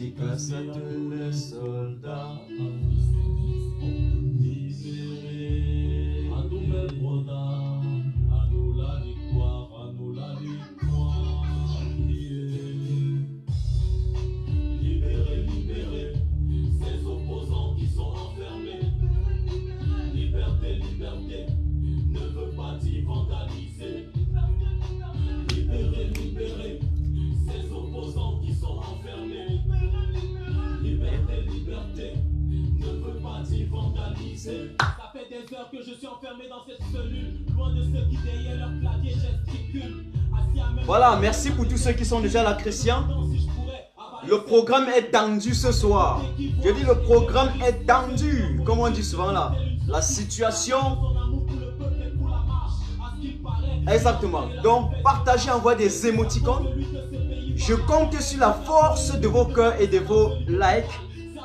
dédicace à tous les soldats. Libérés, à tous mes brodas, à nous la victoire, à nous la victoire. Libérés, libérés, ces opposants qui sont enfermés. Liberté, liberté, ne veut pas t'y vandaliser. Libérés, libérés, ces opposants qui sont enfermés. Liberté, liberté, ne veut pas t'y vandaliser. Ça fait des heures que je suis enfermé dans cette cellule, loin de ceux qui derrière leur clavier gesticulent. Voilà, merci pour tous ceux qui sont déjà là, Christian. Le programme est tendu ce soir. Je dis le programme est tendu, comme on dit souvent là. La situation... Exactement. Donc, partagez, envoyez des émoticônes. Je compte sur la force de vos cœurs et de vos likes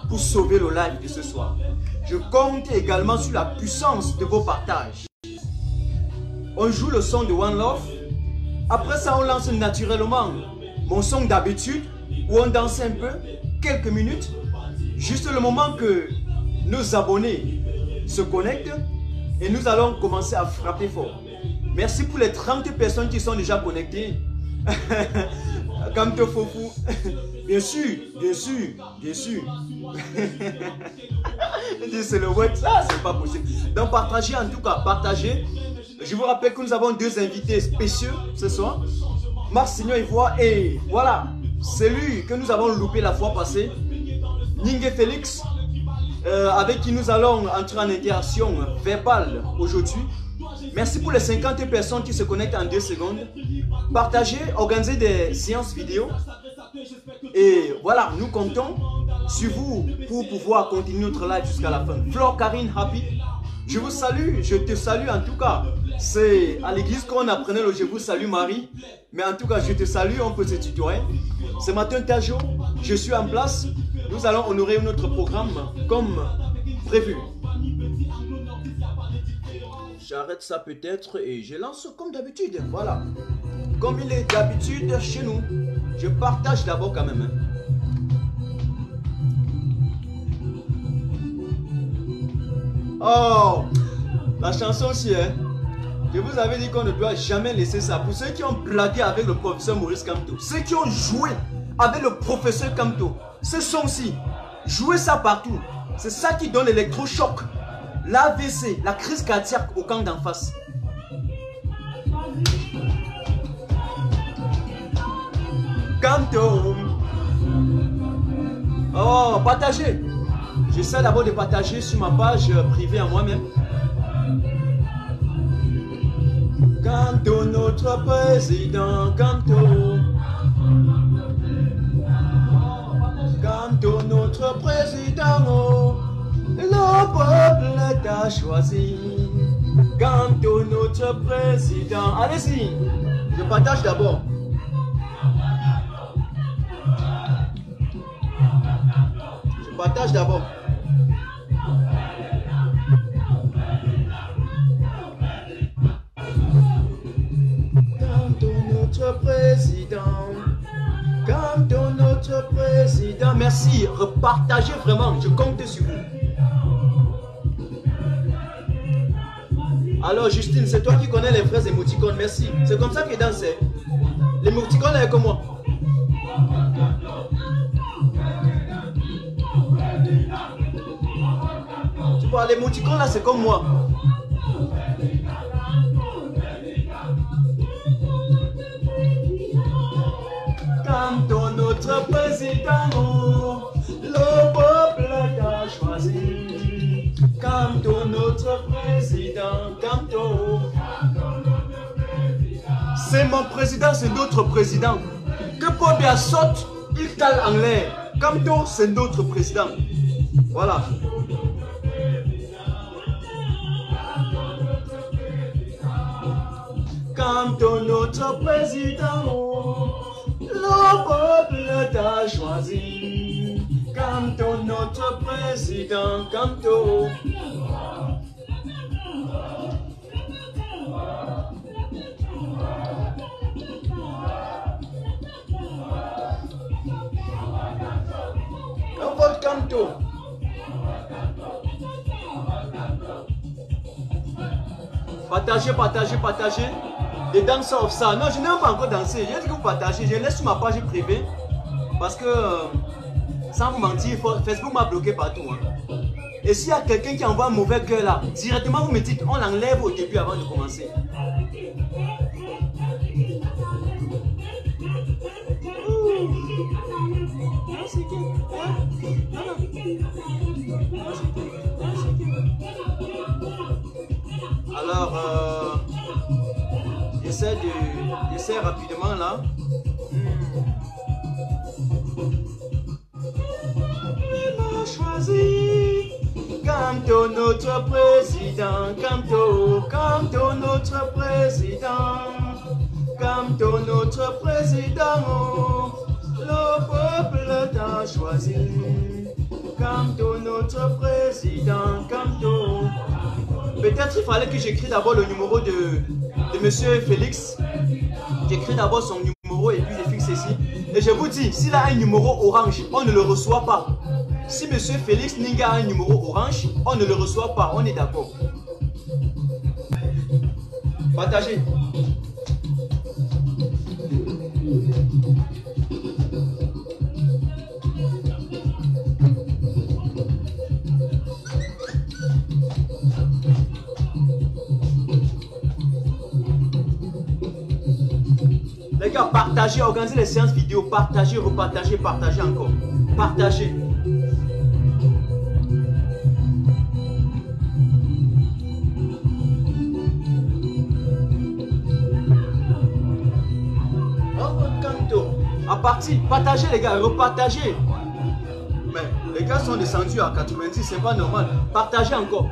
pour sauver le live de ce soir. Je compte également sur la puissance de vos partages. On joue le son de One Love. Après ça, on lance naturellement mon son d'habitude où on danse un peu, quelques minutes. Juste le moment que nos abonnés se connectent et nous allons commencer à frapper fort. Merci pour les 30 personnes qui sont déjà connectées. Kamto Fofou. Bien sûr, bien sûr, bien sûr. C'est le web, ça, c'est pas possible. Donc partagez en tout cas, partagez. Je vous rappelle que nous avons deux invités spéciaux ce soir. Marcignon Ivoire et voilà, celui que nous avons loupé la fois passée, Ningue Félix, avec qui nous allons entrer en interaction verbale aujourd'hui. Merci pour les 50 personnes qui se connectent en 2 secondes. Partagez, organisez des séances vidéo. Et voilà, nous comptons sur vous pour pouvoir continuer notre live jusqu'à la fin. Flore Karine Happy, je vous salue, je te salue en tout cas. C'est à l'église qu'on apprenait le je vous salue Marie. Mais en tout cas, je te salue, on peut se tutoyer. Ce matin, Tajo, je suis en place. Nous allons honorer notre programme comme prévu. J'arrête ça peut-être et je lance comme d'habitude. Voilà. Comme il est d'habitude chez nous. Je partage d'abord quand même. Oh, la chanson aussi, hein. Je vous avais dit qu'on ne doit jamais laisser ça. Pour ceux qui ont blagué avec le professeur Maurice Kamto, ceux qui ont joué avec le professeur Kamto, ce son-ci, jouez ça partout. C'est ça qui donne l'électrochoc, l'AVC, la crise cardiaque au camp d'en face. Kamto. Oh, partagez. J'essaie d'abord de partager sur ma page privée à moi-même. Kamto, notre président, Kamto. Kamto, notre président, oh. Le peuple t'a choisi. Kamto, notre président. Allez-y, je partage d'abord. Je partage d'abord. Kamto, notre président. Kamto, notre président. Merci, repartagez vraiment, je compte sur vous. Alors Justine, c'est toi qui connais les vrais émoticônes, merci. C'est comme ça que danse. L'émoticône est comme moi. Tu vois, l'émoticône là c'est comme moi. Kamto, notre président, le peuple t'a choisi. Kamto, notre président, Kamto. C'est mon président, c'est notre président. Que Paul Biya saute, il cale en l'air. Kamto, c'est notre président. Voilà. Kamto, notre président, le peuple t'a choisi. Kamto, notre président, Kamto. Canto. Partagez, partagez, partagez. Les danseurs of ça. Non, je n'ai même pas encore dansé. J'ai dit que vous partagez. Je laisse sur ma page privée. Parce que, sans vous mentir, Facebook m'a bloqué partout. Hein. Et s'il y a quelqu'un qui envoie un mauvais cœur là, directement vous me dites, on l'enlève au début avant de commencer. Alors, j'essaie rapidement là. Il m'a choisi comme notre président, comme notre président, comme notre président. Le peuple t'a choisi comme notre président, comme Peut-être il fallait que j'écris d'abord le numéro de monsieur Félix. J'écris d'abord son numéro et puis je fixe ici. Et je vous dis, s'il a un numéro orange, on ne le reçoit pas. Si monsieur Félix Ninga a un numéro orange, on ne le reçoit pas. On est d'accord. Partagez. Les gars, partagez, organisez les séances vidéo, partagez, repartagez, partagez encore. Partagez. À partir, partagez les gars, repartagez. Mais les gars sont descendus à 90, c'est pas normal. Partagez encore.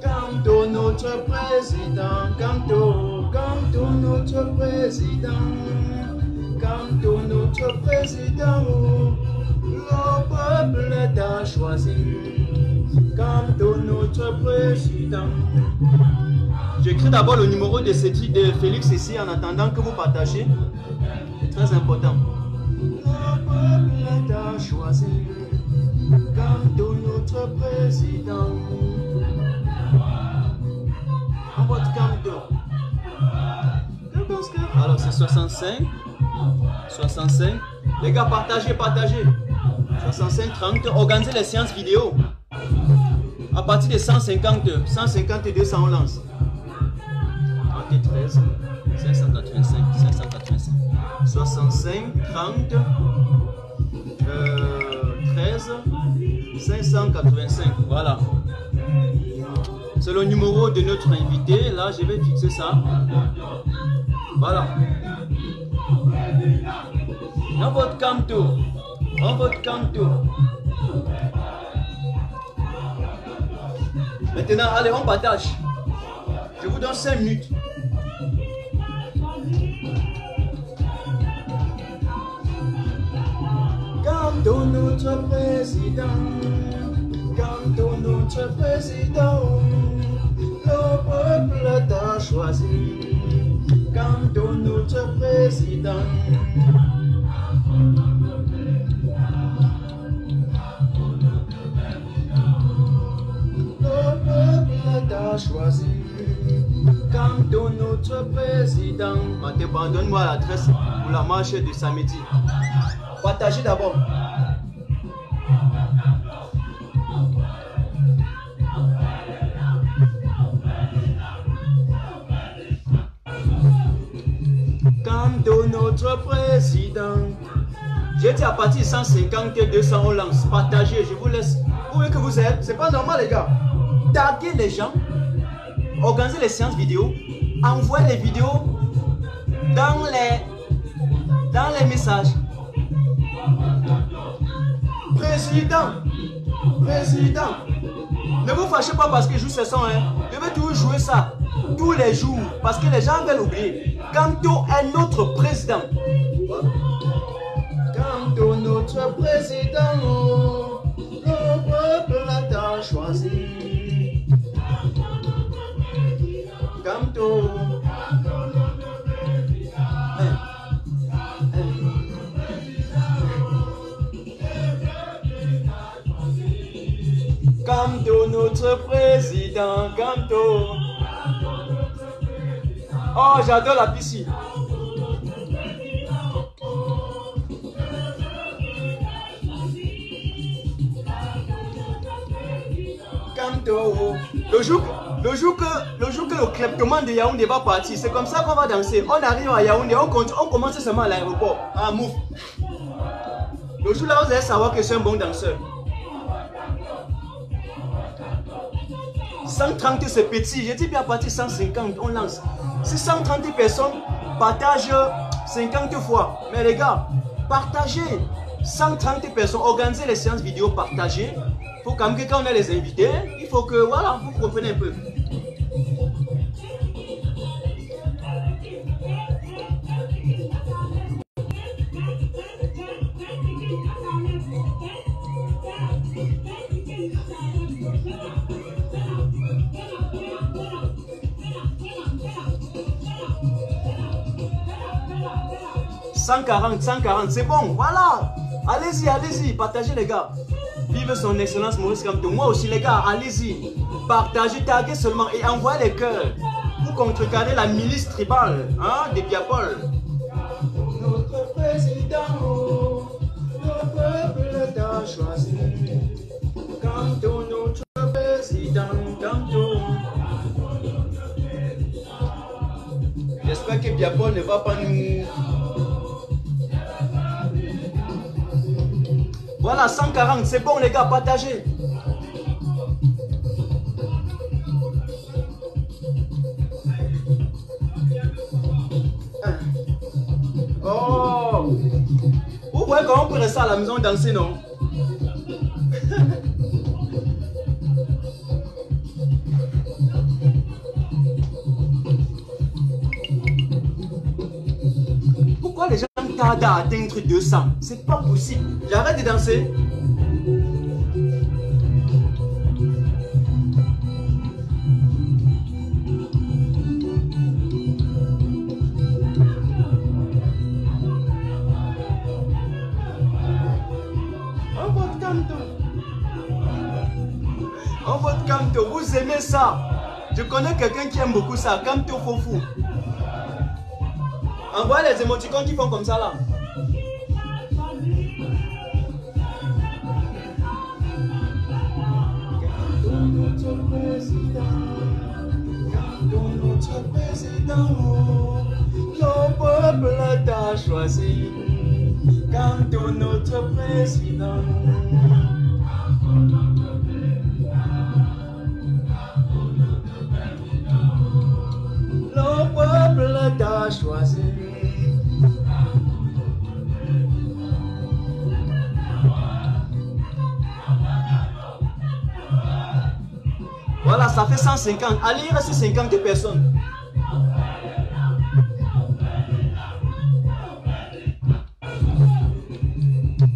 Canto notre président, canto notre président, canto notre président, le peuple t'a choisi, canto notre président. J'écris d'abord le numéro de Félix ici en attendant que vous partagez. C'est très important. Le peuple t'a choisi, canto notre président. Votre canto. Alors c'est 65. Les gars, partagez. 65, 30. Organisez les séances vidéo. À partir de 150, 200, on lance. 13, 585. 65, 30, 13, 585. Voilà. C'est le numéro de notre invité. Là, je vais fixer ça. Voilà. Dans votre canto. Maintenant, allez, on partage. Je vous donne 5 minutes. Canto notre président. Canto notre président. Le peuple t'a choisi, canto notre président. Le peuple t'a choisi, canto notre président. Maintenant, donne-moi l'adresse pour la marche de samedi. Partagez d'abord. Canto notre président. J'ai dit à partir de 150, 200, on lance. Partagez, je vous laisse. Où est-ce que vous êtes? C'est pas normal, les gars. Taguez les gens. Organisez les séances vidéo. Envoyez les vidéos dans les messages. Président. Ne vous fâchez pas parce que je joue ce son. Hein. Je vais toujours jouer ça. Tous les jours. Parce que les gens veulent oublier. Canto est notre président. Canto notre président. Le peuple t'a choisi. Canto. Canto, notre président, Canto. Oh, j'adore la piscine. Canto. Le jour que le kleptomane de Yaoundé va partir, c'est comme ça qu'on va danser. On arrive à Yaoundé, on commence seulement à l'aéroport, à Mouf. Le jour là, vous allez savoir que c'est un bon danseur. 130 c'est petit, j'ai dit bien à partir de 150, on lance. Si 130 personnes partagent 50 fois, mais les gars, partagez 130 personnes, organisez les séances vidéo, partagez. Il faut quand même que quand on a les invités, il faut que, voilà, vous comprenez un peu. « 140, c'est bon, voilà. Allez-y, partagez les gars. Vive son excellence Maurice Kamto. Moi aussi les gars, allez-y. Partagez, taguez seulement et envoyez les cœurs pour contrecarrer la milice tribale hein, des Biapol. Notre président, le peuple t'a choisi. Kamto, notre président, Kamto. J'espère que Biapol ne va pas nous... Voilà, 140, c'est bon les gars, partagez. Oh! Vous voyez comment on peut rester à la maison danser, non? Pourquoi les gens tardent à atteindre 200? C'est pas possible. J'arrête de danser. On vote Kamto. Vous aimez ça? Je connais quelqu'un qui aime beaucoup ça. Kamto Fofou. Envoyez les émoticônes qui font comme ça là. Notre président, le peuple t'a choisi. Kamto, notre président. Le peuple t'a choisi. Voilà, ça fait 150. Allez, il reste 50 personnes.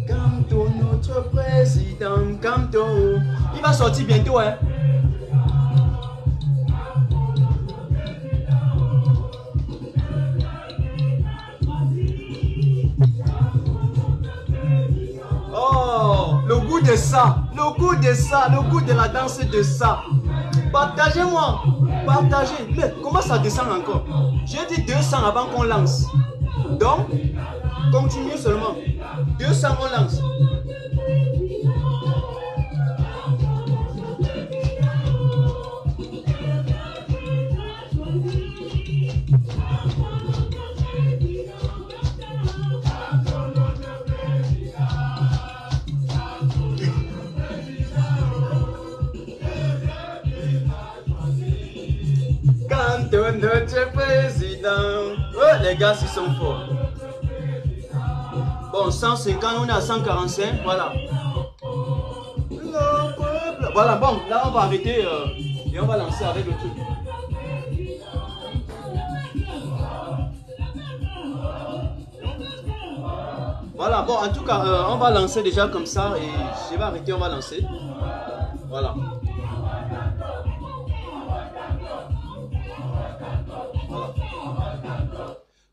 Kamto, notre président, Kamto. Il va sortir bientôt, hein. Oh, le goût de ça, le goût de ça, le goût de la danse de ça. Partagez-moi, partagez. Mais comment ça descend encore? J'ai dit 200 avant qu'on lance. Donc, continuez seulement. 200, on lance. Kamto, notre président. Oh, les gars, ils sont forts. Bon, 150, on est à 145, voilà. Voilà, bon, là on va arrêter et on va lancer avec le truc. Voilà, bon, en tout cas, on va lancer déjà comme ça et je vais arrêter, on va lancer. Voilà.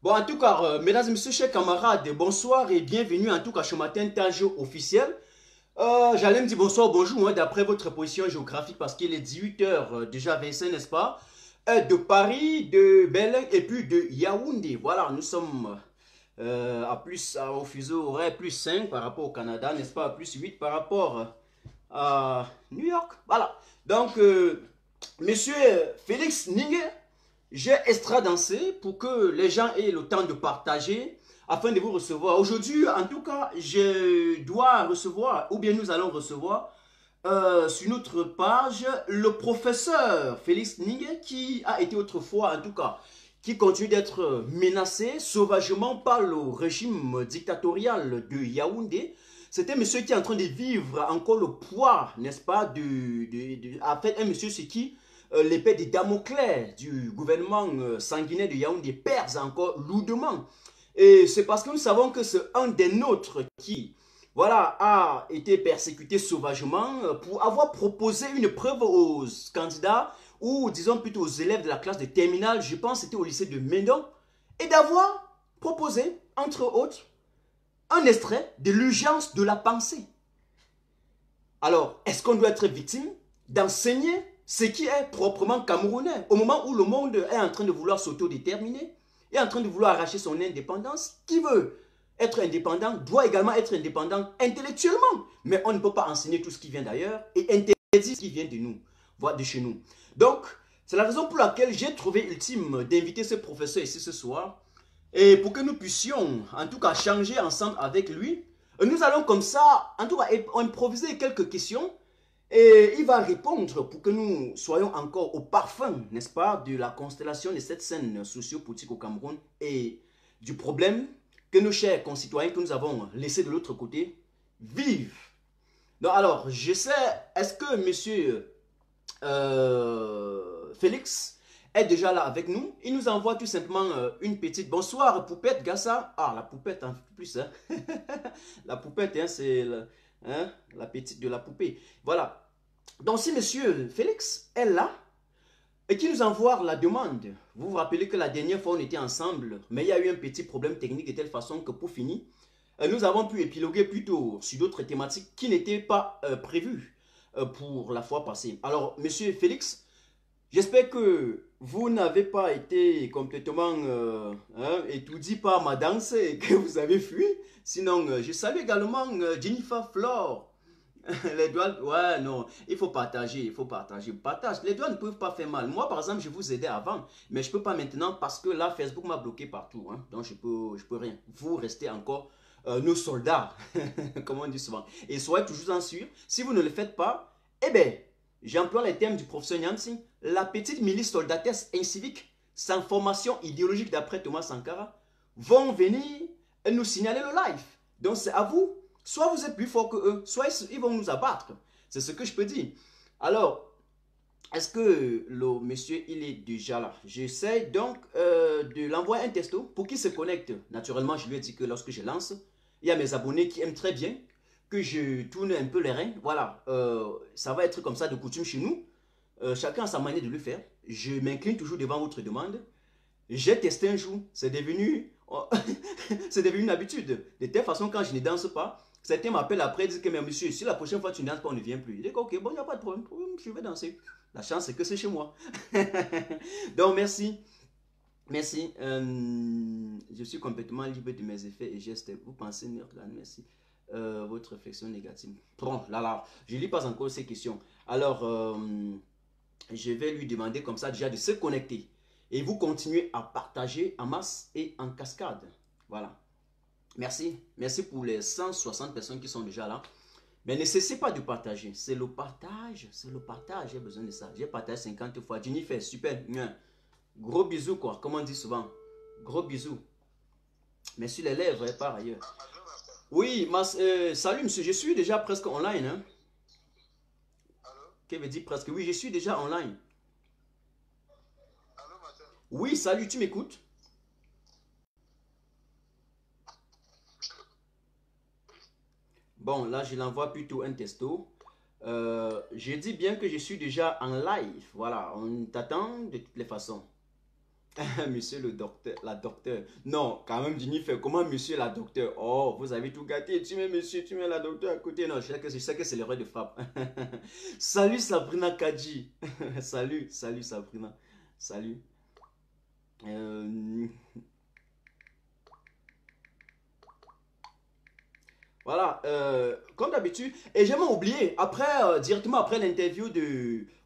Bon, en tout cas, mesdames et messieurs, chers camarades, bonsoir et bienvenue en tout cas ce matin, Tajo officiel. J'allais me dire bonsoir, bonjour, hein, d'après votre position géographique, parce qu'il est 18h déjà 25, n'est-ce pas? De Paris, de Berlin et puis de Yaoundé. Voilà, nous sommes au fuseau horaire plus 5 par rapport au Canada, n'est-ce pas? Plus 8 par rapport à New York. Voilà. Donc, monsieur Félix Ningue, j'ai extra-dansé pour que les gens aient le temps de partager afin de vous recevoir. Aujourd'hui, en tout cas, je dois recevoir, ou bien nous allons recevoir, sur notre page, le professeur Félix Ningue, qui a été autrefois, en tout cas, qui continue d'être menacé sauvagement par le régime dictatorial de Yaoundé. C'est un monsieur qui est en train de vivre encore le poids, n'est-ce pas, en fait, un monsieur c'est qui l'épée de Damoclès du gouvernement sanguinaire de Yaoundé pèse encore lourdement. Et c'est parce que nous savons que c'est un des nôtres qui, voilà, a été persécuté sauvagement pour avoir proposé une preuve aux candidats, ou disons plutôt aux élèves de la classe de terminale, je pense que c'était au lycée de Mendon, et d'avoir proposé, entre autres, un extrait de l'urgence de la pensée. Alors, est-ce qu'on doit être victime d'enseigner ce qui est proprement camerounais au moment où le monde est en train de vouloir s'autodéterminer, est en train de vouloir arracher son indépendance? Qui veut être indépendant doit également être indépendant intellectuellement. Mais on ne peut pas enseigner tout ce qui vient d'ailleurs et interdire ce qui vient de nous, voire de chez nous. Donc, c'est la raison pour laquelle j'ai trouvé ultime d'inviter ce professeur ici ce soir, et pour que nous puissions, en tout cas, changer ensemble avec lui. Nous allons comme ça, en tout cas, improviser quelques questions. Et il va répondre pour que nous soyons encore au parfum, n'est-ce pas, de la constellation de cette scène sociopolitique au Cameroun et du problème que nos chers concitoyens que nous avons laissés de l'autre côté vivent. Donc alors, je sais, est-ce que monsieur Félix est déjà là avec nous? Il nous envoie tout simplement une petite bonsoir, poupette Gassa. Ah, la poupette en plus, hein. La poupette, hein, c'est hein, la petite de la poupée. Voilà. Donc si monsieur Félix est là et qui nous envoie la demande, vous vous rappelez que la dernière fois on était ensemble, mais il y a eu un petit problème technique de telle façon que pour finir, nous avons pu épiloguer plutôt sur d'autres thématiques qui n'étaient pas prévues pour la fois passée. Alors monsieur Félix, j'espère que vous n'avez pas été complètement étourdi par ma danse et que vous avez fui. Sinon, je salue également Jennifer Flore. Les doigts, ouais, non, il faut partager, il faut partager. Partage, les doigts ne peuvent pas faire mal. Moi, par exemple, je vous aidais avant, mais je ne peux pas maintenant parce que là, Facebook m'a bloqué partout. Hein, donc, je peux rien. Vous restez encore nos soldats, comme on dit souvent. Et soyez toujours en sûr, si vous ne le faites pas, eh bien, j'emploie les termes du professeur Nyansi, la petite milice soldatesque incivique, sans formation idéologique d'après Thomas Sankara, vont venir nous signaler le live. Donc c'est à vous, soit vous êtes plus fort que eux, soit ils vont nous abattre. C'est ce que je peux dire. Alors, est-ce que le monsieur, il est déjà là? J'essaie donc de l'envoyer un texto pour qu'il se connecte. Naturellement, je lui ai dit que lorsque je lance, il y a mes abonnés qui aiment très bien que je tourne un peu les reins. Voilà, ça va être comme ça de coutume chez nous. Chacun a sa manière de le faire. Je m'incline toujours devant votre demande. J'ai testé un jour, c'est devenu, c'est devenu une habitude. De telle façon, quand je ne danse pas, certains m'appellent après et disent que mais monsieur, si la prochaine fois tu ne danses pas, on ne vient plus. Je dis ok, bon, il n'y a pas de problème, je vais danser. La chance, c'est que c'est chez moi. Donc, merci. Merci. Je suis complètement libre de mes effets et gestes. Vous pensez, merci. Votre réflexion négative. Bon, là, je ne lis pas encore ces questions. Alors, je vais lui demander comme ça déjà de se connecter. Et vous continuez à partager en masse et en cascade. Voilà. Merci. Merci pour les 160 personnes qui sont déjà là. Mais ne cessez pas de partager. C'est le partage. C'est le partage. J'ai besoin de ça. J'ai partagé 50 fois. Jennifer, super. Gros bisous, quoi. Comme on dit souvent. Gros bisous. Mais sur les lèvres, et par ailleurs. Oui, salut monsieur, je suis déjà presque online. Hein? Qu'est-ce que veut dire presque? Oui, je suis déjà online. Allô, Martin? Oui, salut, tu m'écoutes? Bon, là, je l'envoie plutôt un texto. Je dis bien que je suis déjà en live. Voilà, on t'attend de toutes les façons. Monsieur le docteur, la docteur. Non, quand même, Jennifer, comment monsieur la docteur? Oh, vous avez tout gâté. Tu mets monsieur, tu mets la docteur à côté. Non, je sais que c'est l'erreur de frappe. Salut Sabrina Kadji. Salut, salut Sabrina. Salut. Euh, Voilà, comme d'habitude. Et j'ai même oublié, après, directement après l'interview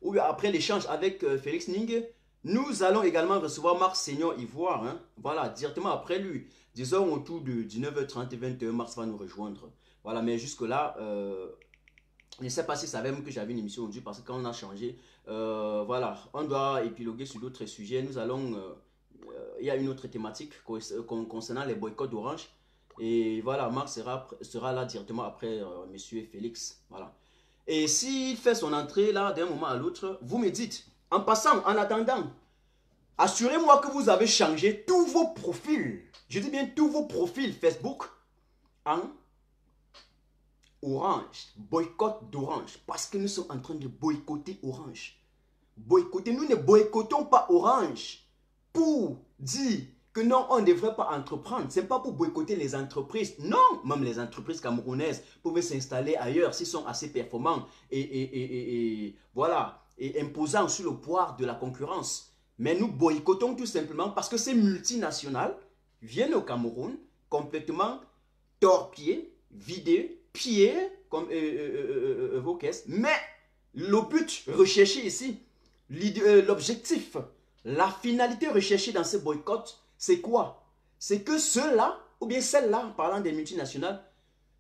ou après l'échange avec Félix Ning, nous allons également recevoir Marc Seignon Ivoire. Hein. Voilà, directement après lui. Disons autour de 19h30 et 21h, Marc va nous rejoindre. Voilà, mais jusque-là, je ne sais pas si ça savait même que j'avais une émission aujourd'hui parce que quand on a changé, voilà, on doit épiloguer sur d'autres sujets. Nous allons, il y a une autre thématique concernant les boycotts d'Orange. Et voilà, Marc sera là directement après Monsieur Félix. Voilà. Et s'il fait son entrée là d'un moment à l'autre, vous me dites, en passant, en attendant, assurez-moi que vous avez changé tous vos profils. Je dis bien tous vos profils Facebook en Orange. Boycott d'Orange. Parce que nous sommes en train de boycotter Orange. Boycotter, nous ne boycottons pas Orange pour dire que non, on ne devrait pas entreprendre. Ce n'est pas pour boycotter les entreprises. Non, même les entreprises camerounaises peuvent s'installer ailleurs s'ils sont assez performants et voilà, et imposants sur le poids de la concurrence. Mais nous boycottons tout simplement parce que ces multinationales viennent au Cameroun complètement torpillées, vidées, pillées comme vos caisses. Mais le but recherché ici, l'objectif, la finalité recherchée dans ces boycotts, c'est quoi? C'est que ceux-là, ou bien celles-là, en parlant des multinationales,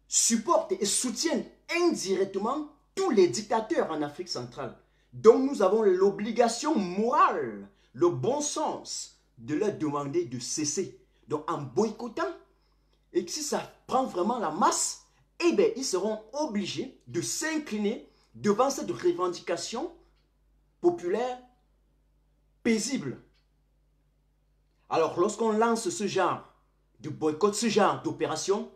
supportent et soutiennent indirectement tous les dictateurs en Afrique centrale. Donc nous avons l'obligation morale, le bon sens de leur demander de cesser. Donc en boycottant, et si ça prend vraiment la masse, eh bien ils seront obligés de s'incliner devant cette revendication populaire paisible. Alors, lorsqu'on lance ce genre de boycott, ce genre d'opération,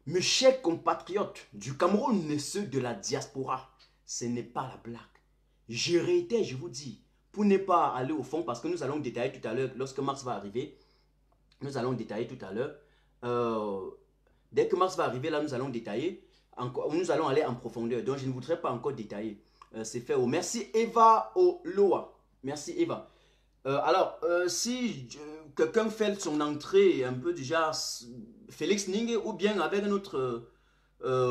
mes chers compatriotes du Cameroun et ceux de la diaspora, ce n'est pas la blague. Je réitère, je vous dis, pour ne pas aller au fond, parce que nous allons détailler tout à l'heure, lorsque Mars va arriver, nous allons détailler tout à l'heure. Dès que Mars va arriver, là, nous allons détailler, nous allons aller en profondeur. Donc, je ne voudrais pas encore détailler. C'est fait. Merci Eva Oloa. Merci Eva. Alors, si quelqu'un fait son entrée un peu du genre Félix Ning ou bien avec un autre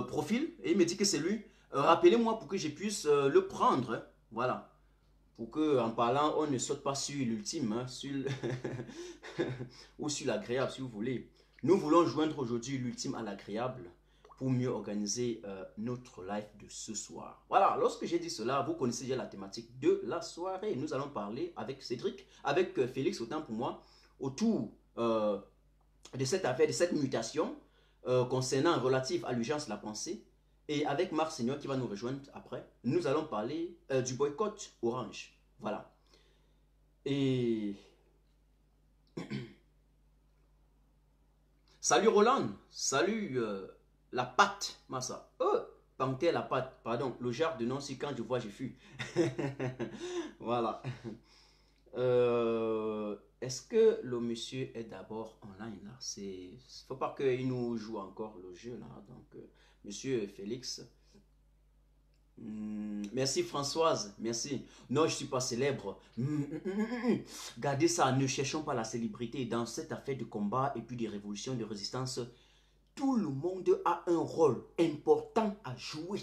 profil et il me dit que c'est lui, rappelez-moi pour que je puisse le prendre. Hein, voilà. Pour que en parlant, on ne saute pas sur l'ultime, hein, ou sur l'agréable si vous voulez. Nous voulons joindre aujourd'hui l'ultime à l'agréable pour mieux organiser notre live de ce soir. Voilà, lorsque j'ai dit cela, vous connaissez déjà la thématique de la soirée. Nous allons parler avec Cédric, avec Félix, autant pour moi, autour de cette affaire, de cette mutation concernant relative à l'urgence de la pensée. Et avec Marc Seignon qui va nous rejoindre après, nous allons parler du boycott Orange. Voilà. Et... Salut Roland, salut... la patte, Massa. Oh, Panthère la patte, pardon. Le genre de nom, c'est quand je vois, je fuis. Voilà. Est-ce que le monsieur est d'abord online là? Faut pas qu'il nous joue encore le jeu là. Donc, monsieur Félix. Merci Françoise, merci. Non, je ne suis pas célèbre. Gardez ça, ne cherchons pas la célébrité dans cette affaire de combat et puis de révolution, de résistance. Tout le monde a un rôle important à jouer.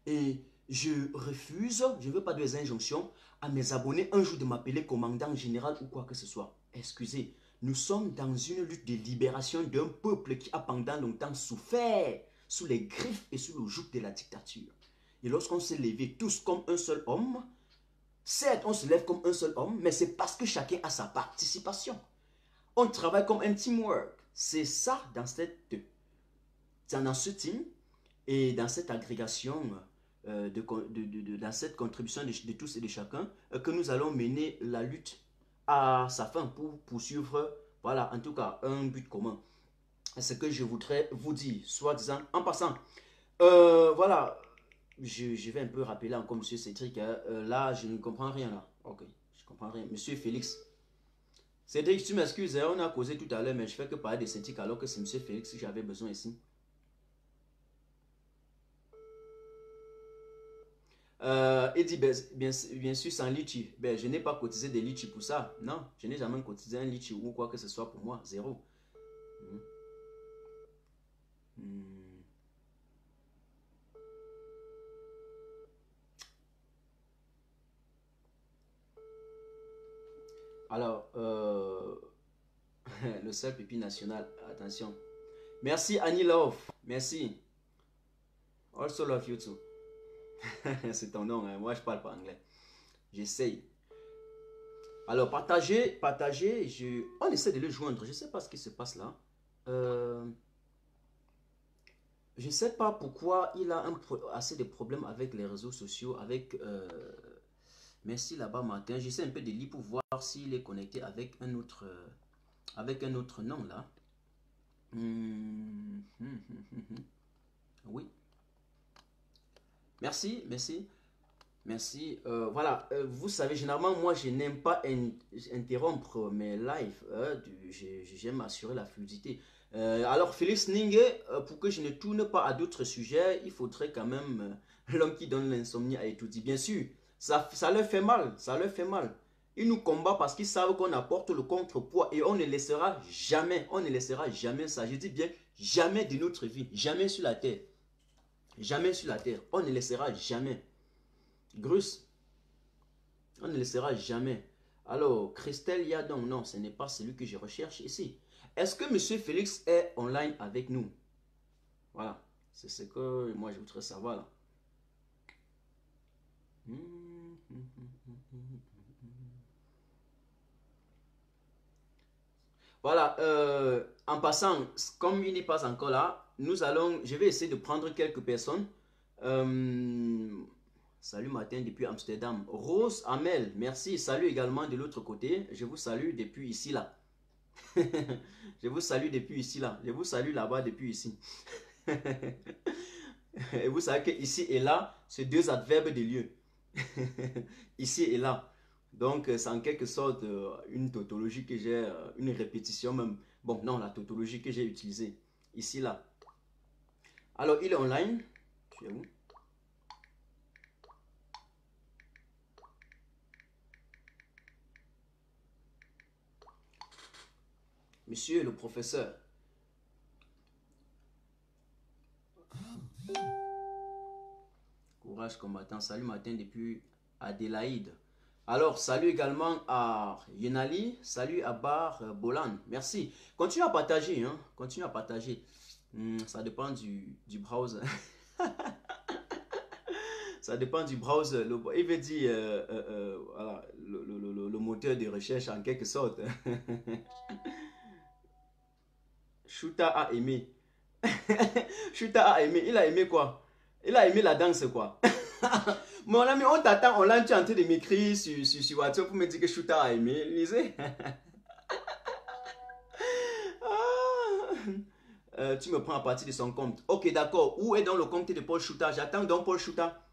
Et je refuse, je ne veux pas des injonctions à mes abonnés un jour de m'appeler commandant général ou quoi que ce soit. Excusez, nous sommes dans une lutte de libération d'un peuple qui a pendant longtemps souffert sous les griffes et sous le joug de la dictature. Et lorsqu'on s'est levé tous comme un seul homme, certes on se lève comme un seul homme, mais c'est parce que chacun a sa participation. On travaille comme un teamwork. C'est ça dans ce team et dans cette agrégation, dans cette contribution de tous et de chacun, que nous allons mener la lutte à sa fin pour poursuivre, voilà, en tout cas, un but commun. C'est ce que je voudrais vous dire, soit disant, en passant, voilà, je vais un peu rappeler encore M. Cédric, là, je ne comprends rien là. Ok, je comprends rien. Monsieur Félix. Cédric, tu m'excuses, hein, on a causé tout à l'heure, mais je fais que parler de synthique alors que c'est M. Félix que j'avais besoin ici. Il dit, bien sûr, sans litchi. Ben, je n'ai pas cotisé des litchis pour ça. Non, je n'ai jamais cotisé un litchi ou quoi que ce soit pour moi. Zéro. Alors, le seul pipi national, attention. Merci Annie Love, merci. Also love you too. C'est ton nom, hein? Moi je parle pas anglais. J'essaye. Alors, partagez, on essaie de le joindre. Je ne sais pas ce qui se passe là. Je ne sais pas pourquoi il a assez de problèmes avec les réseaux sociaux, avec... merci là-bas, Martin. J'essaie un peu de lire pour voir s'il est connecté avec un autre nom là. Oui. Merci. Voilà, vous savez, généralement, moi, je n'aime pas interrompre mes lives. J'aime assurer la fluidité. Alors, Félix Ningue, pour que je ne tourne pas à d'autres sujets, il faudrait quand même l'homme qui donne l'insomnie à étudier. Bien sûr, ça leur fait mal, Ils nous combattent parce qu'ils savent qu'on apporte le contrepoids et on ne laissera jamais ça. Je dis bien, jamais de notre vie, jamais sur la terre. Jamais sur la terre, on ne laissera jamais. Grus, on ne laissera jamais. Alors, Christelle Yadon, non, ce n'est pas celui que je recherche ici. Est-ce que M. Félix est online avec nous? Voilà, c'est ce que moi je voudrais savoir là. Voilà, en passant, comme il n'est pas encore là, je vais essayer de prendre quelques personnes. Salut Martin depuis Amsterdam. Rose Amel, merci. Salut également de l'autre côté. Je vous salue depuis ici là. Je vous salue depuis ici là. Je vous salue là-bas depuis ici. Et vous savez que ici et là, c'est deux adverbes de lieu. Ici et là. Donc, c'est en quelque sorte une tautologie que j'ai, une répétition même. Bon, non, la tautologie que j'ai utilisée. Ici, là. Alors, il est online. Tu es où? Monsieur le professeur. Courage combattant. Salut Martin depuis Adélaïde. Alors, salut également à Yenali, salut à Bar Bolan, merci. Continue à partager, hein, continue à partager. Ça dépend du browser. Ça dépend du browser. Il veut dire, voilà, le moteur de recherche en quelque sorte. Shuta a aimé. Shuta a aimé. Il a aimé quoi? Il a aimé la danse quoi? Mon ami, on t'attend, on l'a en train de m'écrire sur WhatsApp pour me dire que Shuta a aimé. Lisez. Tu me prends à partir de son compte. Ok, d'accord. Où est dans le compte de Paul Shuta? J'attends donc Paul Shuta.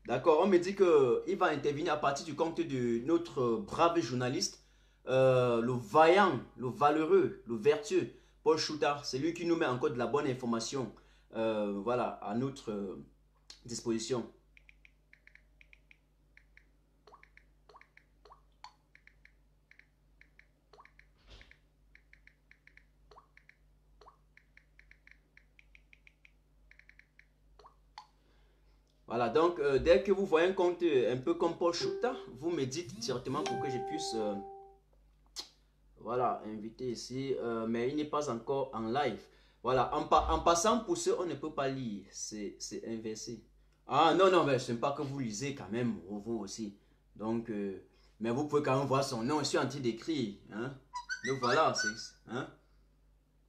D'accord, on me dit qu'il va intervenir à partir du compte de notre brave journaliste, le vaillant, le valeureux, le vertueux, Paul Shuta. C'est lui qui nous met encore de la bonne information. Voilà, à notre disposition. Voilà, donc dès que vous voyez un compte un peu comme Paul Shuta, vous me dites directement pour que je puisse voilà, inviter ici, mais il n'est pas encore en live. Voilà, en passant pour ceux, on ne peut pas lire, c'est inversé. Ah non, non, mais ce n'est pas que vous lisez quand même, vous aussi. Donc, mais vous pouvez quand même voir son nom, je suis en train d'écrire. Hein? Donc voilà, hein?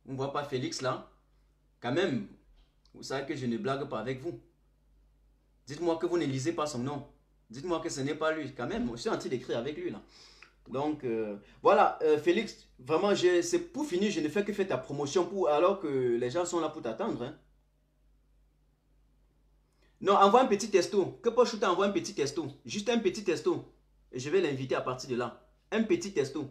On ne voit pas Félix là. Quand même, vous savez que je ne blague pas avec vous. Dites-moi que vous ne lisez pas son nom. Dites-moi que ce n'est pas lui. Quand même, je suis en train d'écrire avec lui là. Donc, voilà, Félix, vraiment, c'est pour finir, je ne fais que faire ta promotion alors que les gens sont là pour t'attendre. Hein. Non, envoie un petit testo. Que Paul Shuta envoie un petit testo. Juste un petit testo. Je vais l'inviter à partir de là. Un petit testo.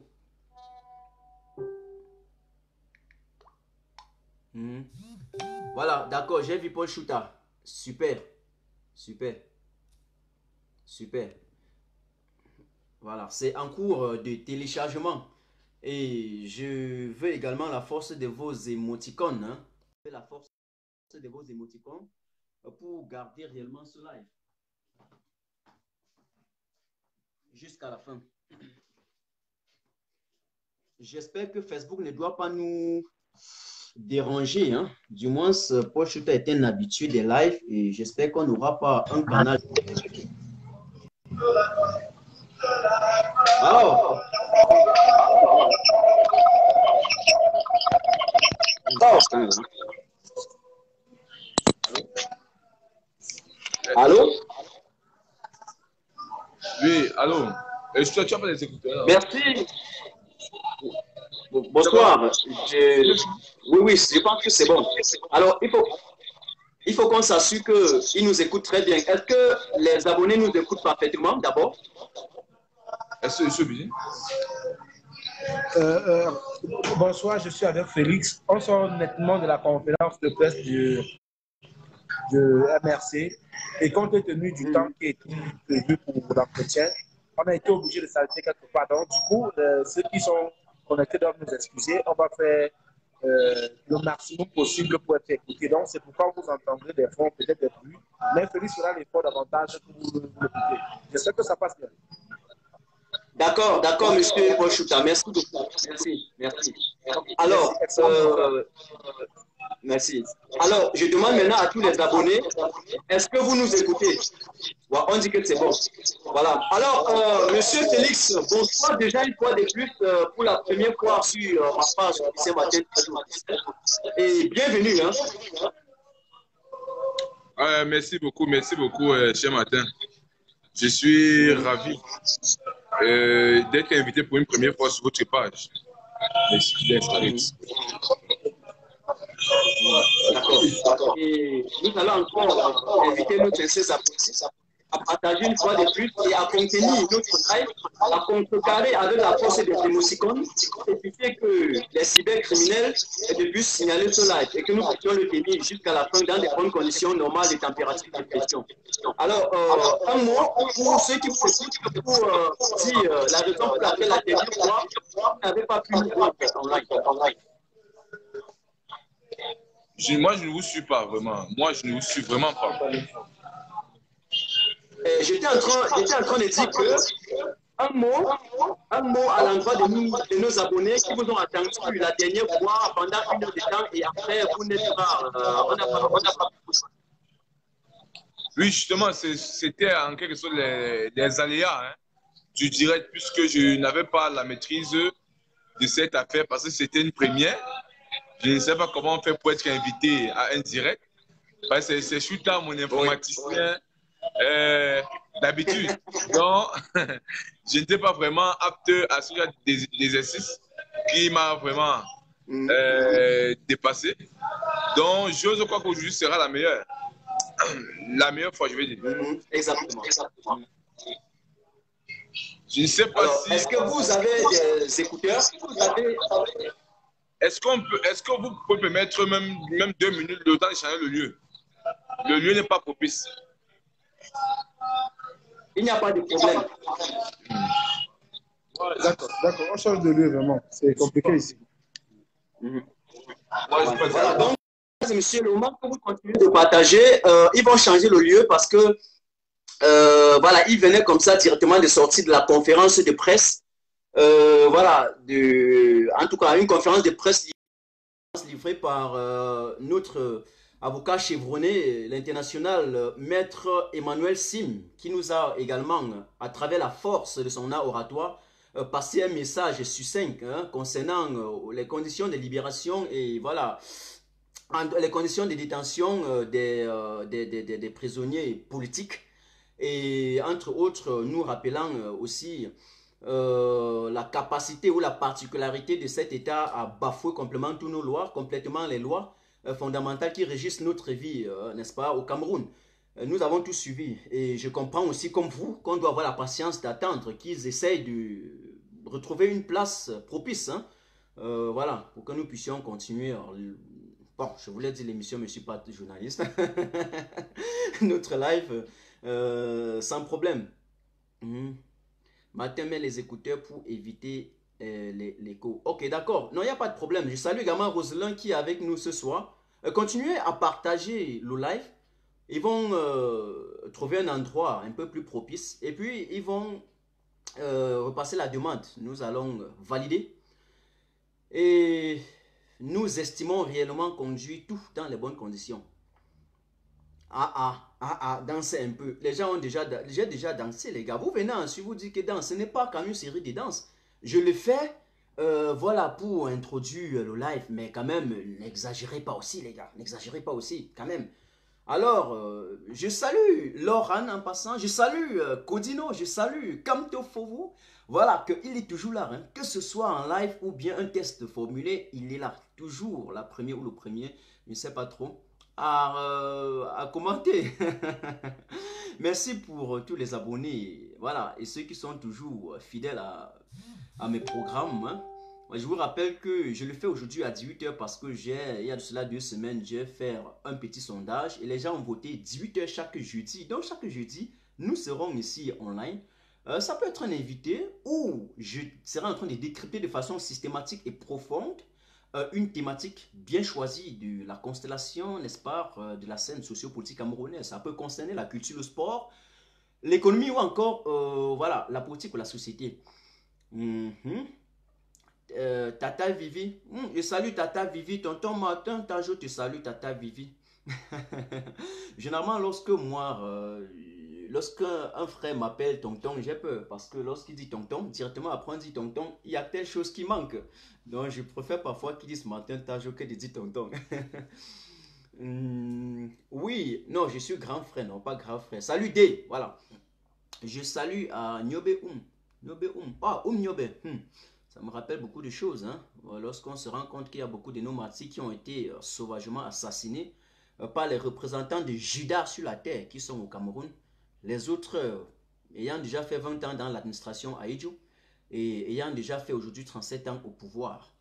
Voilà, d'accord, j'ai vu Paul Chouta. Super. Super. Super. Voilà, c'est en cours de téléchargement. Et je veux également la force de vos émoticônes. Hein. La force de vos émoticônes pour garder réellement ce live. Jusqu'à la fin. J'espère que Facebook ne doit pas nous déranger. Hein. Du moins, Paul Chouta est un habitué des lives et j'espère qu'on n'aura pas un canal. Alors, allô? Oui, allô? Est-ce que tu as pas des écouteurs? Merci. Bonsoir. Oui, oui, je pense que c'est bon. Alors, il faut qu'on s'assure qu'ils nous écoutent très bien. Est-ce que les abonnés nous écoutent parfaitement d'abord? Est-ce que je suis bien? Bonsoir, je suis avec Félix. On sort nettement de la conférence de presse de MRC et compte tenu du temps qui est prévu pour l'entretien, on a été obligé de s'arrêter quelque part. Donc, du coup, ceux qui sont connectés doivent nous excuser. On va faire le maximum possible pour être écoutés. Donc, c'est pourquoi vous entendrez des fonds, peut-être des bruits. Mais Félix fera l'effort davantage pour vous l'écouter. J'espère que ça passe bien. D'accord, d'accord, monsieur Paul Chouta. Merci beaucoup. Merci, merci. Alors, merci. Alors, je demande maintenant à tous les abonnés, est-ce que vous nous écoutez? Ouais, on dit que c'est bon. Voilà. Alors, monsieur Félix, bonsoir déjà une fois de plus pour la première fois sur ma page ce matin. Et bienvenue. Hein. Merci beaucoup, cher Martin. Je suis ravi d'être invité pour une première fois sur votre page. D'accord. Et nous allons encore inviter notre abonnés à partager une fois de plus et à contenir notre live, à contrecarrer avec la force des émoticônes, éviter que les cybercriminels aient pu signaler ce live et que nous puissions le tenir jusqu'à la fin dans des bonnes conditions normales de température de question. Alors, un mot pour ceux qui vous écoutent pour dire la raison pour laquelle la dernière fois, vous n'avez pas pu nous voir en live. Moi, je ne vous suis pas vraiment. Moi, je ne vous suis vraiment pas. J'étais en train de dire que un mot à l'endroit de nos abonnés qui vous ont attendu la dernière fois pendant 1 heure de temps et après vous n'êtes pas. On n'a pas. Oui, justement, c'était en quelque sorte les aléas du direct, puisque je n'avais pas la maîtrise de cette affaire parce que c'était une première. Je ne sais pas comment on fait pour être invité à un direct. Parce que c'est Chouta, mon informaticien d'habitude. Donc, je n'étais pas vraiment apte à ce genre d'exercice qui m'a vraiment dépassé. Donc, j'ose croire qu'aujourd'hui sera la meilleure. La meilleure fois, je vais dire. Exactement. Je ne sais pas. Alors, si... Est-ce que vous avez des écouteurs? Est-ce que vous pouvez permettre même 2 minutes le temps de changer le lieu? Le lieu n'est pas propice. Il n'y a pas de problème. D'accord. On change de lieu vraiment. C'est compliqué ici. Voilà. Donc, monsieur, le moment que vous continuez de partager, ils vont changer le lieu parce que voilà, ils venaient comme ça directement de sortir de la conférence de presse. Voilà, en tout cas, une conférence de presse livrée par notre avocat chevronné, l'international maître Emmanuel Sim, qui nous a également, à travers la force de son art oratoire, passé un message succinct concernant les conditions de libération et voilà, les conditions de détention des prisonniers politiques. Et entre autres, nous rappelant aussi la capacité ou la particularité de cet État à bafouer complètement les lois fondamentales qui régissent notre vie, n'est-ce pas, au Cameroun. Nous avons tous suivi. Et je comprends aussi, comme vous, qu'on doit avoir la patience d'attendre qu'ils essayent de retrouver une place propice. Hein. Voilà, pour que nous puissions continuer. Alors, bon, je voulais dire l'émission, mais je ne suis pas journaliste. Notre live, sans problème. Matin, mets les écouteurs pour éviter l'écho. Ok, d'accord. Non, il n'y a pas de problème. Je salue également Roselin qui est avec nous ce soir. Continuez à partager le live. Ils vont trouver un endroit un peu plus propice. Et puis, ils vont repasser la demande. Nous allons valider. Et nous estimons réellement conduire tout dans les bonnes conditions. Dansez un peu. Les gens ont j'ai déjà dansé, les gars. Vous venez ensuite vous dire que danse, ce n'est pas comme une série de danses. Je le fais, voilà, pour introduire le live. Mais quand même, n'exagérez pas aussi, les gars. N'exagérez pas aussi, quand même. Alors, je salue Laurent en passant. Je salue Codino. Je salue Kamto Fovu. Voilà, qu'il est toujours là. Hein. Que ce soit en live ou bien un test formulé, il est là. Toujours la première ou le premier. Je ne sais pas trop. À commenter. Merci pour tous les abonnés. Voilà, et ceux qui sont toujours fidèles à mes programmes. Hein. Je vous rappelle que je le fais aujourd'hui à 18 h parce que il y a de cela 2 semaines, j'ai fait un petit sondage et les gens ont voté 18 h chaque jeudi. Donc chaque jeudi, nous serons ici online. Ça peut être un invité ou je serai en train de décrypter de façon systématique et profonde une thématique bien choisie de la constellation, n'est-ce pas, de la scène sociopolitique camerounaise. Ça peut concerner la culture, le sport, l'économie ou encore voilà, la politique ou la société. Tata Vivi, je salue Tata Vivi, tonton Martin, Tajo te salue Tata Vivi. Généralement lorsque moi, lorsque un frère m'appelle tonton, j'ai peur parce que lorsqu'il dit tonton, directement après on dit tonton, il y a telle chose qui manque. Donc je préfère parfois qu'il dise Martin Tajo que de dire tonton. Oui, non, je suis grand frère, non pas grand frère. Salut D, voilà. Je salue à Nyobe Nyobe Nyobe. Ça me rappelle beaucoup de choses. Hein? Lorsqu'on se rend compte qu'il y a beaucoup de nomadis qui ont été sauvagement assassinés par les représentants de Judas sur la terre qui sont au Cameroun. Les autres ayant déjà fait 20 ans dans l'administration à Idjou et ayant déjà fait aujourd'hui 37 ans au pouvoir.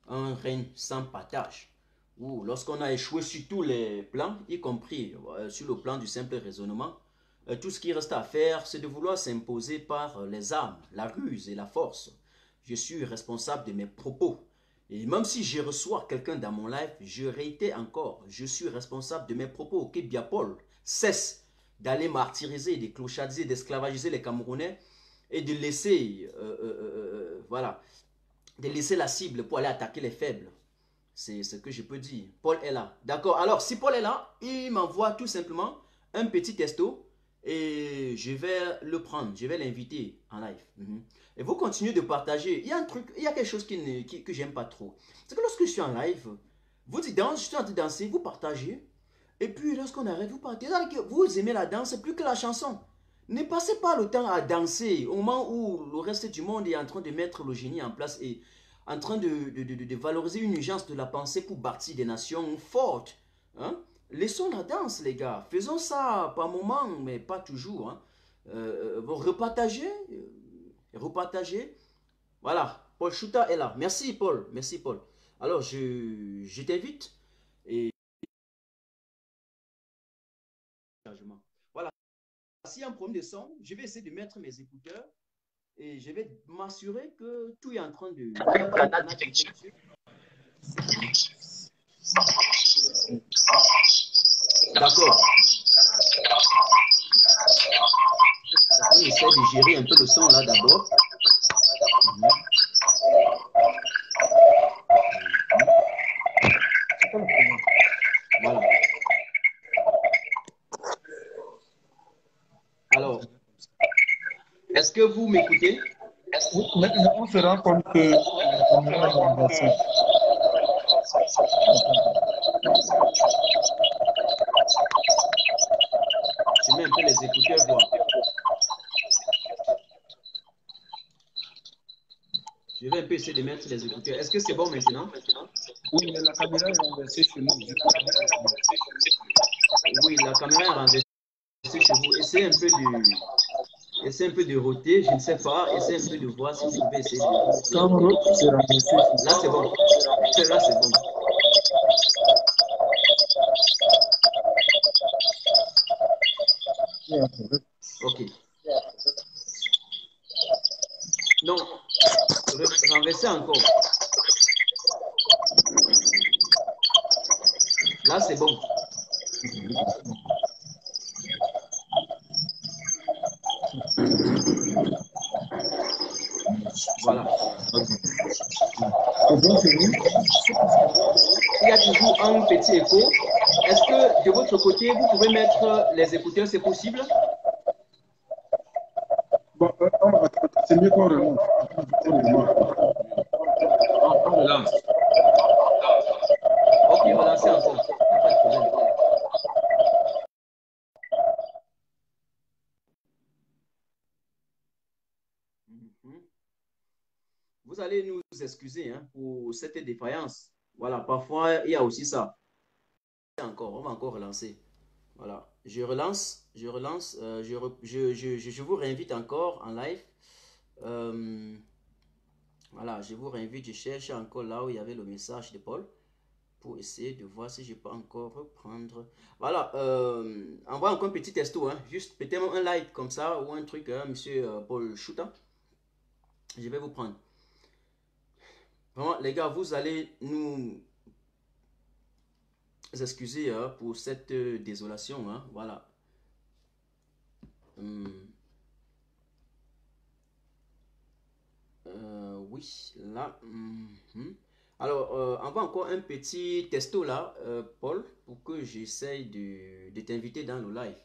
Un règne sans partage. Où lorsqu'on a échoué sur tous les plans, y compris sur le plan du simple raisonnement, tout ce qui reste à faire, c'est de vouloir s'imposer par les armes, la ruse et la force. Je suis responsable de mes propos. Et même si je reçois quelqu'un dans mon live, je réitère encore, je suis responsable de mes propos. Ok, Biapol cesse d'aller martyriser, de clochadiser, d'esclavagiser les Camerounais et de laisser, voilà, de laisser la cible pour aller attaquer les faibles. C'est ce que je peux dire. Paul est là. D'accord. Alors, si Paul est là, il m'envoie tout simplement un petit texto et je vais le prendre. Je vais l'inviter en live. Et vous continuez de partager. Il y a un truc, il y a quelque chose que j'aime pas trop. C'est que lorsque je suis en live, vous dites danse, je suis en train de danser, vous partagez. Et puis lorsqu'on arrête, vous partagez. Vous aimez la danse plus que la chanson. Ne passez pas le temps à danser au moment où le reste du monde est en train de mettre le génie en place et en train de valoriser une urgence de la pensée pour bâtir des nations fortes. Hein? Laissons la danse, les gars. Faisons ça par moment, mais pas toujours. Hein? Repartagez. Repartagez. Voilà. Paul Chouta est là. Merci, Paul. Merci, Paul. Alors, je t'invite. Et voilà. S'il y a un problème de son, je vais essayer de mettre mes écouteurs. Et je vais m'assurer que tout est en train de... D'accord. On essaie de gérer un peu le son là d'abord. Voilà. Alors, est-ce que vous m'écoutez? Maintenant, on se rend compte que on est renversé. Je mets un peu les écouteurs, voir. Je vais un peu essayer de mettre les écouteurs. Est-ce que c'est bon maintenant? Oui, mais la caméra est renversée chez nous. Oui, la caméra est renversée. Essayez un peu de roter, je ne sais pas. Essayez un peu de voir si vous pouvez essayer de Quand on rote, c'est renversé. Là, c'est bon. Là, c'est bon. Ok. Donc, renversez encore. Là, c'est bon. Voilà. Il y a toujours un petit écho. Est-ce que de votre côté, vous pouvez mettre les écouteurs, c'est possible? Bon, c'est mieux qu'on remonte. On relance. Ok, relancez encore. Pas de problème. Vous allez nous excuser hein, pour cette défaillance. Voilà, parfois, il y a aussi ça. Encore, on va encore relancer. Voilà, je relance, je vous réinvite encore en live. Voilà, je vous réinvite, je cherche encore là où il y avait le message de Paul pour essayer de voir si je peux encore reprendre. Voilà, envoie encore un petit testo, hein, juste peut-être un like comme ça ou un truc, hein, monsieur Paul Chouta. Je vais vous prendre. Vraiment, les gars, vous allez nous excuser hein, pour cette désolation. Hein, voilà. Oui, là. Alors, envoie encore un petit testo là, Paul, pour que j'essaye de t'inviter dans le live.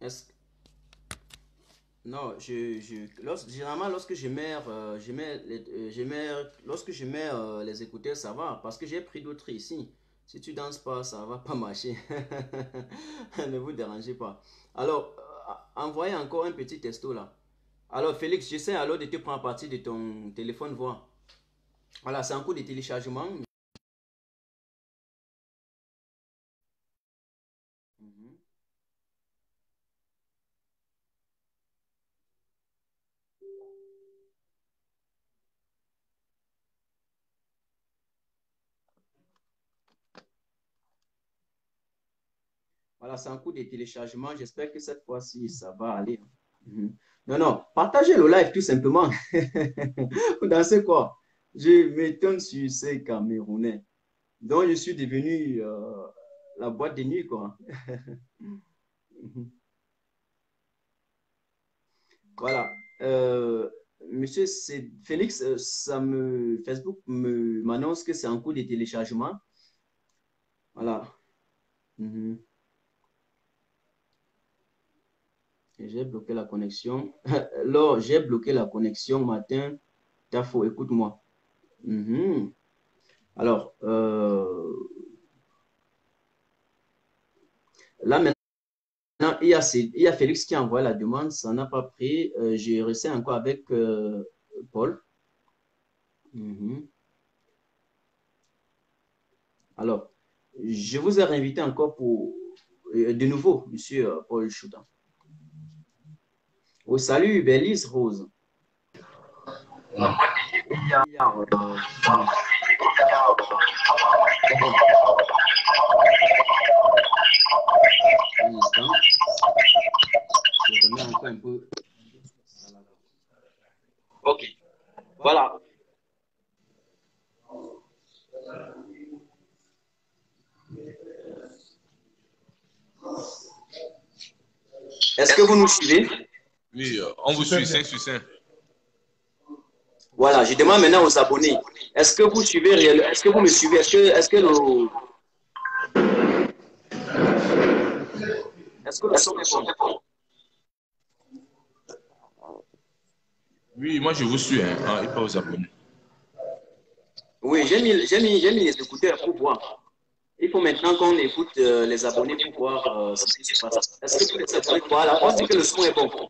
Est-ce non, généralement lorsque lorsque je mets les écouteurs, ça va, parce que j'ai pris d'autres ici. Si tu danses pas, ça va pas marcher. Ne vous dérangez pas. Alors, envoyez encore un petit testo là. Alors, Félix, j'essaie alors de te prendre partie de ton téléphone voix. Voilà, c'est un coup de téléchargement. Voilà, c'est un coup de téléchargement. J'espère que cette fois-ci, ça va aller. Non, non, partagez le live tout simplement. Vous dansez quoi? Je m'étonne sur ces Camerounais. Donc, je suis devenu la boîte de nuit, quoi. Voilà. Monsieur Félix, Facebook m'annonce que c'est en cours de téléchargement. Voilà. J'ai bloqué la connexion. Alors, j'ai bloqué la connexion matin. Tafo, écoute-moi. Alors, là maintenant, il y a Félix qui envoie la demande. Ça n'a pas pris. J'ai resté encore avec Paul. Alors, je vous ai réinvité encore pour de nouveau, monsieur Paul Chouta. Oh, salut, Bélise Rose. Un instant. Je remets encore un peu. Ok. Voilà. Est-ce que vous nous suivez? Oui, on vous suit 5 sur 5. Voilà, je demande maintenant aux abonnés. Est-ce que vous suivez réellement? Est-ce que vous me suivez? Est-ce que le son est bon? Oui, moi je vous suis, hein. Ah, et pas aux abonnés. Oui, j'ai mis les écouteurs pour voir. Il faut maintenant qu'on écoute les abonnés pour voir ce qui se passe. Est-ce que tous les abonnés, voilà, on dit que le son est bon.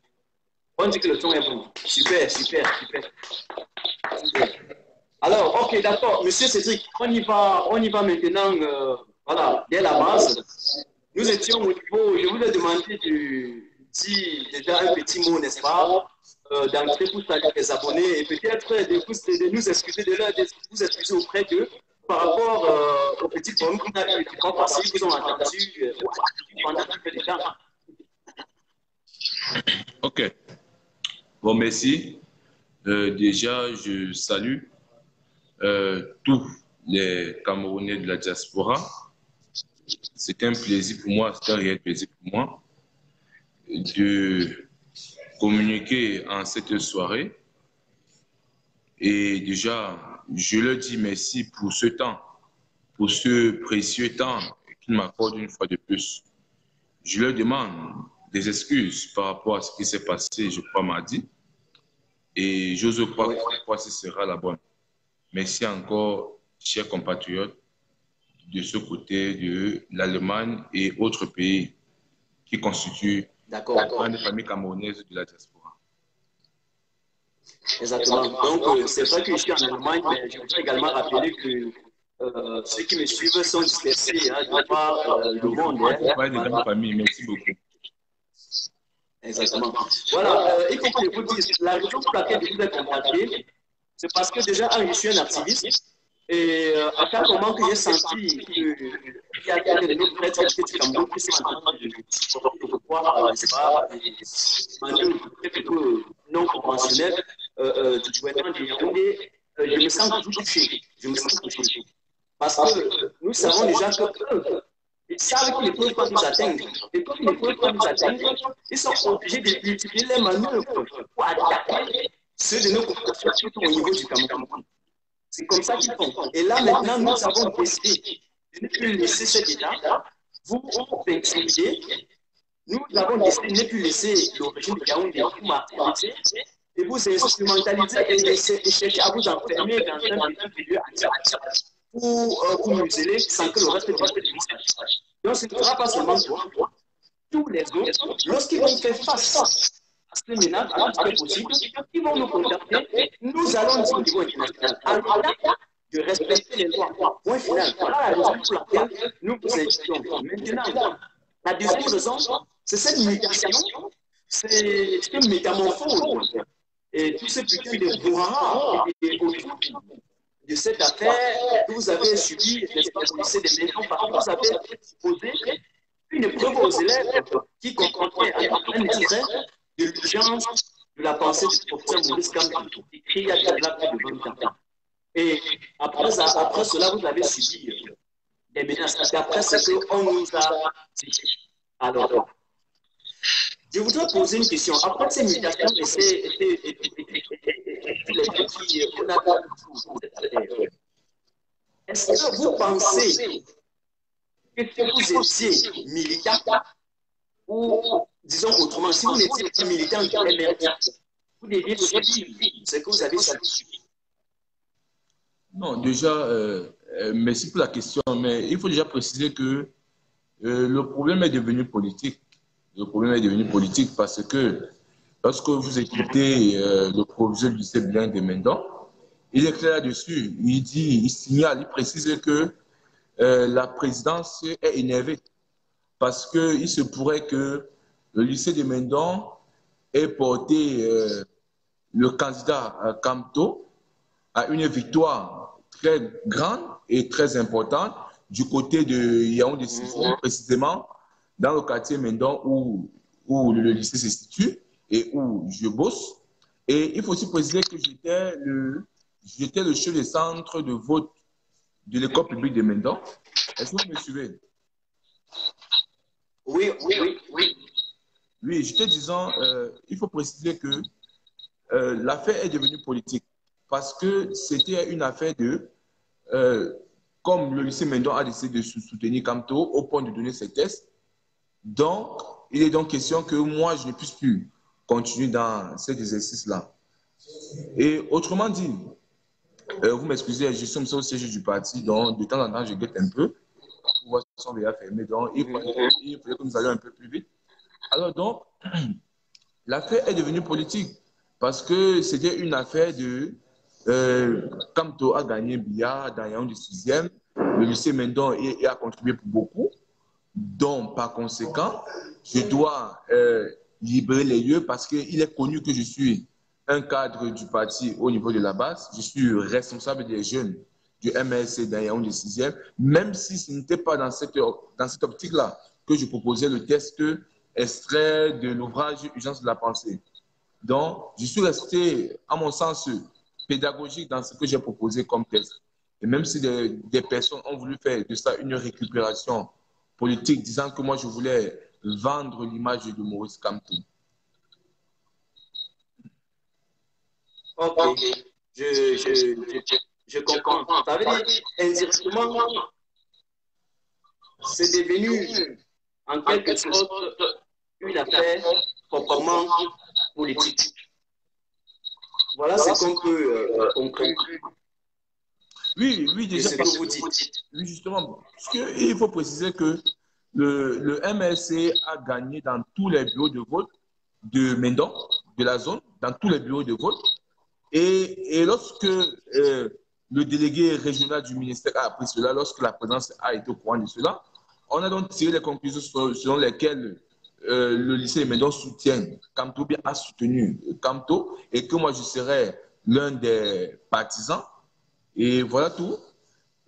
On dit que le son est bon. Super, super, super. Alors, ok, d'accord. Monsieur Cédric, on y va maintenant. Voilà, dès la base. Nous étions au niveau, je vous ai demandé de dire déjà un petit mot, n'est-ce pas, d'entrer pour saluer les abonnés et peut-être de nous excuser, de vous excuser auprès d'eux par rapport au petit problème qu'on a eu, pas passé, qu'ils ont entendu pendant tout le temps. Ok. Bon, merci. Déjà, je salue tous les Camerounais de la diaspora. C'est un plaisir pour moi, c'est un réel plaisir pour moi de communiquer en cette soirée. Et déjà, je leur dis merci pour ce temps, pour ce précieux temps qu'ils m'accordent une fois de plus. Je leur demande des excuses par rapport à ce qui s'est passé, je crois, mardi. Et j'ose croire que ce sera la bonne. Merci encore, chers compatriotes, de ce côté de l'Allemagne et autres pays qui constituent la grande famille camerounaise de la diaspora. Exactement. Donc, c'est vrai que je suis en Allemagne, mais je voudrais également rappeler que ceux qui me suivent sont dispersés de par le monde. Pas de grande famille, merci beaucoup. Exactement. Voilà, il faut que je vous dise, la raison pour laquelle je vous ai contacté, c'est parce que déjà, je suis un activiste. Et à chaque moment que j'ai senti qu'il y a quelques de nos prêtres du Cameroun qui sont en train de voir, je sais pas, des non conventionnels du gouvernement de Yaoundé, je me sens toujours touché. Je me sens touché. Parce que nous savons déjà que ils savent qu'ils ne peuvent pas nous atteindre. Et comme ils ne peuvent pas nous atteindre, ils sont obligés d'utiliser les manœuvres pour attaquer ceux de nos populations, surtout au niveau du Cameroun. C'est comme ça qu'ils font. Et là, maintenant, nous avons décidé de ne plus laisser cet état vous intimider. Nous avons décidé de ne plus laisser le régime de Yaoundé vous martyriser et vous instrumentaliser et chercher à vous enfermer dans un petit milieu pour nous museler sans que le reste du monde ne sache. Donc, ce ne sera pas seulement toi, tous les autres, lorsqu'ils vont faire face à ce menace, à tout ce qui est possible, ils vont nous contacter. Nous allons dire au niveau international, à l'État de respecter les lois. Point final. Voilà la raison pour laquelle nous vous invitons. Maintenant, la deuxième raison, c'est cette mutation, c'est cette métamorphose. Et tout ce petit de brouhaha et autour de cette affaire que vous avez subi, n'est-ce pas, au lycée des Médons, parce que vous avez posé une épreuve aux élèves qui comprenait un extrait de l'urgence de la pensée du professeur Maurice Kamto, écrit il y a déjà plus de 20 ans. Et après cela, vous avez subi des menaces. D'après ce qu'on nous a dit. Alors, je voudrais poser une question. Après ces mutations et tous les petits qu'on a est-ce que vous pensez que vous étiez militant ou, disons autrement, si vous n'étiez pas militant du MRD, vous deviez subir ce que vous avez subi? Non, déjà, merci pour la question, mais il faut déjà préciser que le problème est devenu politique. Le problème est devenu politique parce que lorsque vous écoutez le proviseur du lycée Blain de Mendon, il est clair là-dessus. Il signale, il précise que la présidence est énervée parce qu'il se pourrait que le lycée de Mendon ait porté le candidat Kamto à une victoire très grande et très importante du côté de Yaoundé, précisément dans le quartier Mendon où le lycée se situe et où je bosse. Et il faut aussi préciser que j'étais le chef de centre de vote de l'école publique de Mendon. Est-ce que vous me suivez? Oui. Oui, je te disant, il faut préciser que l'affaire est devenue politique parce que c'était une affaire de, comme le lycée Mendon a décidé de soutenir Kamto au point de donner ses tests, donc il est donc question que moi je ne puisse plus continuer dans cet exercice-là. Et autrement dit, vous m'excusez, je suis au siège du parti, donc de temps en temps je guette un peu pour voir si sont déjà fermés, donc il faudrait que nous allions un peu plus vite. Alors donc, l'affaire est devenue politique parce que c'était une affaire de Kamto a gagné Bia dans Yaoundé du 6e, le lycée Mendon a contribué pour beaucoup, donc par conséquent, je dois libérer les lieux parce qu'il est connu que je suis un cadre du parti au niveau de la base, je suis responsable des jeunes du MLC dans Yaoundé du 6e, même si ce n'était pas dans cette optique-là que je proposais le test extrait de l'ouvrage Urgence de la pensée. Donc, je suis resté, à mon sens, pédagogique dans ce que j'ai proposé comme test. Et même si des personnes ont voulu faire de ça une récupération politique, disant que moi, je voulais vendre l'image de Maurice Kamto. Ok, je comprends. Ça veut dire, indirectement, c'est devenu en quelque sorte une affaire proprement politique. Voilà ce qu'on peut conclure. Oui, déjà. C'est ce que vous dites. Oui, justement. Parce qu'il faut préciser que le MLC a gagné dans tous les bureaux de vote de Mendon, de la zone, dans tous les bureaux de vote. Et lorsque le délégué régional du ministère a appris cela, lorsque la présidence a été au courant de cela, on a donc tiré les conclusions selon lesquelles le lycée de Mendon soutient Kamto, bien a soutenu Kamto, et que moi je serais l'un des partisans. Et voilà tout.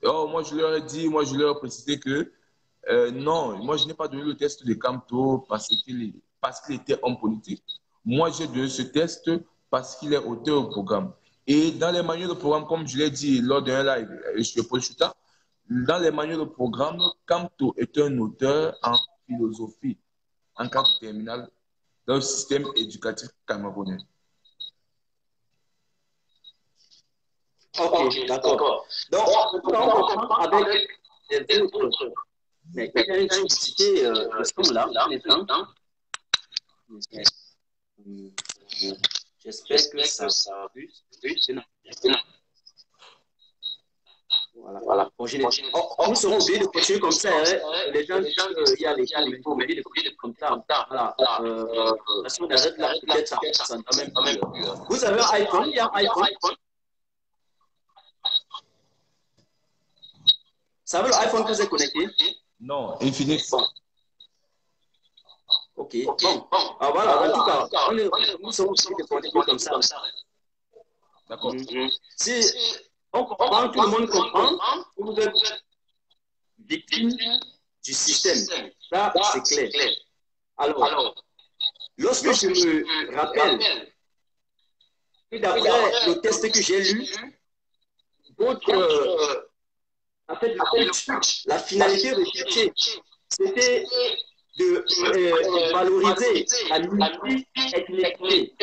Alors, moi je leur ai dit, moi je leur ai précisé que non, moi je n'ai pas donné le test de Kamto parce qu'il était homme politique. Moi j'ai donné ce test parce qu'il est auteur au programme. Et dans les manuels de programme, comme je l'ai dit lors d'un live chez Paul Chuta, dans les manuels de programme, Kamto est un auteur en philosophie, en cadre terminal, dans le système éducatif camerounais. Ok, d'accord. Donc, on comprend avec les autres. Mais il y a une subtilité là, j'espère que ça a vu. Voilà. Nous serons obligés de continuer comme ça. Les gens disent qu'il y a les cours, mais comme ça. Voilà. Si on arrête là, peut-être ça ne va même plus. Vous avez un iPhone? Il y a un iPhone? Ça veut l'iPhone que vous êtes connecté? Non, Infinix. Ok, bon. Ah, voilà, en tout cas, nous sommes aussi des connectés comme ça. D'accord. Si on comprend, tout le monde comprend, vous êtes victime du système. Ça, c'est clair. Alors, lorsque je me rappelle que d'après le test que j'ai lu, votre la finalité recherchée, c'était de valoriser la multi-ethnicité.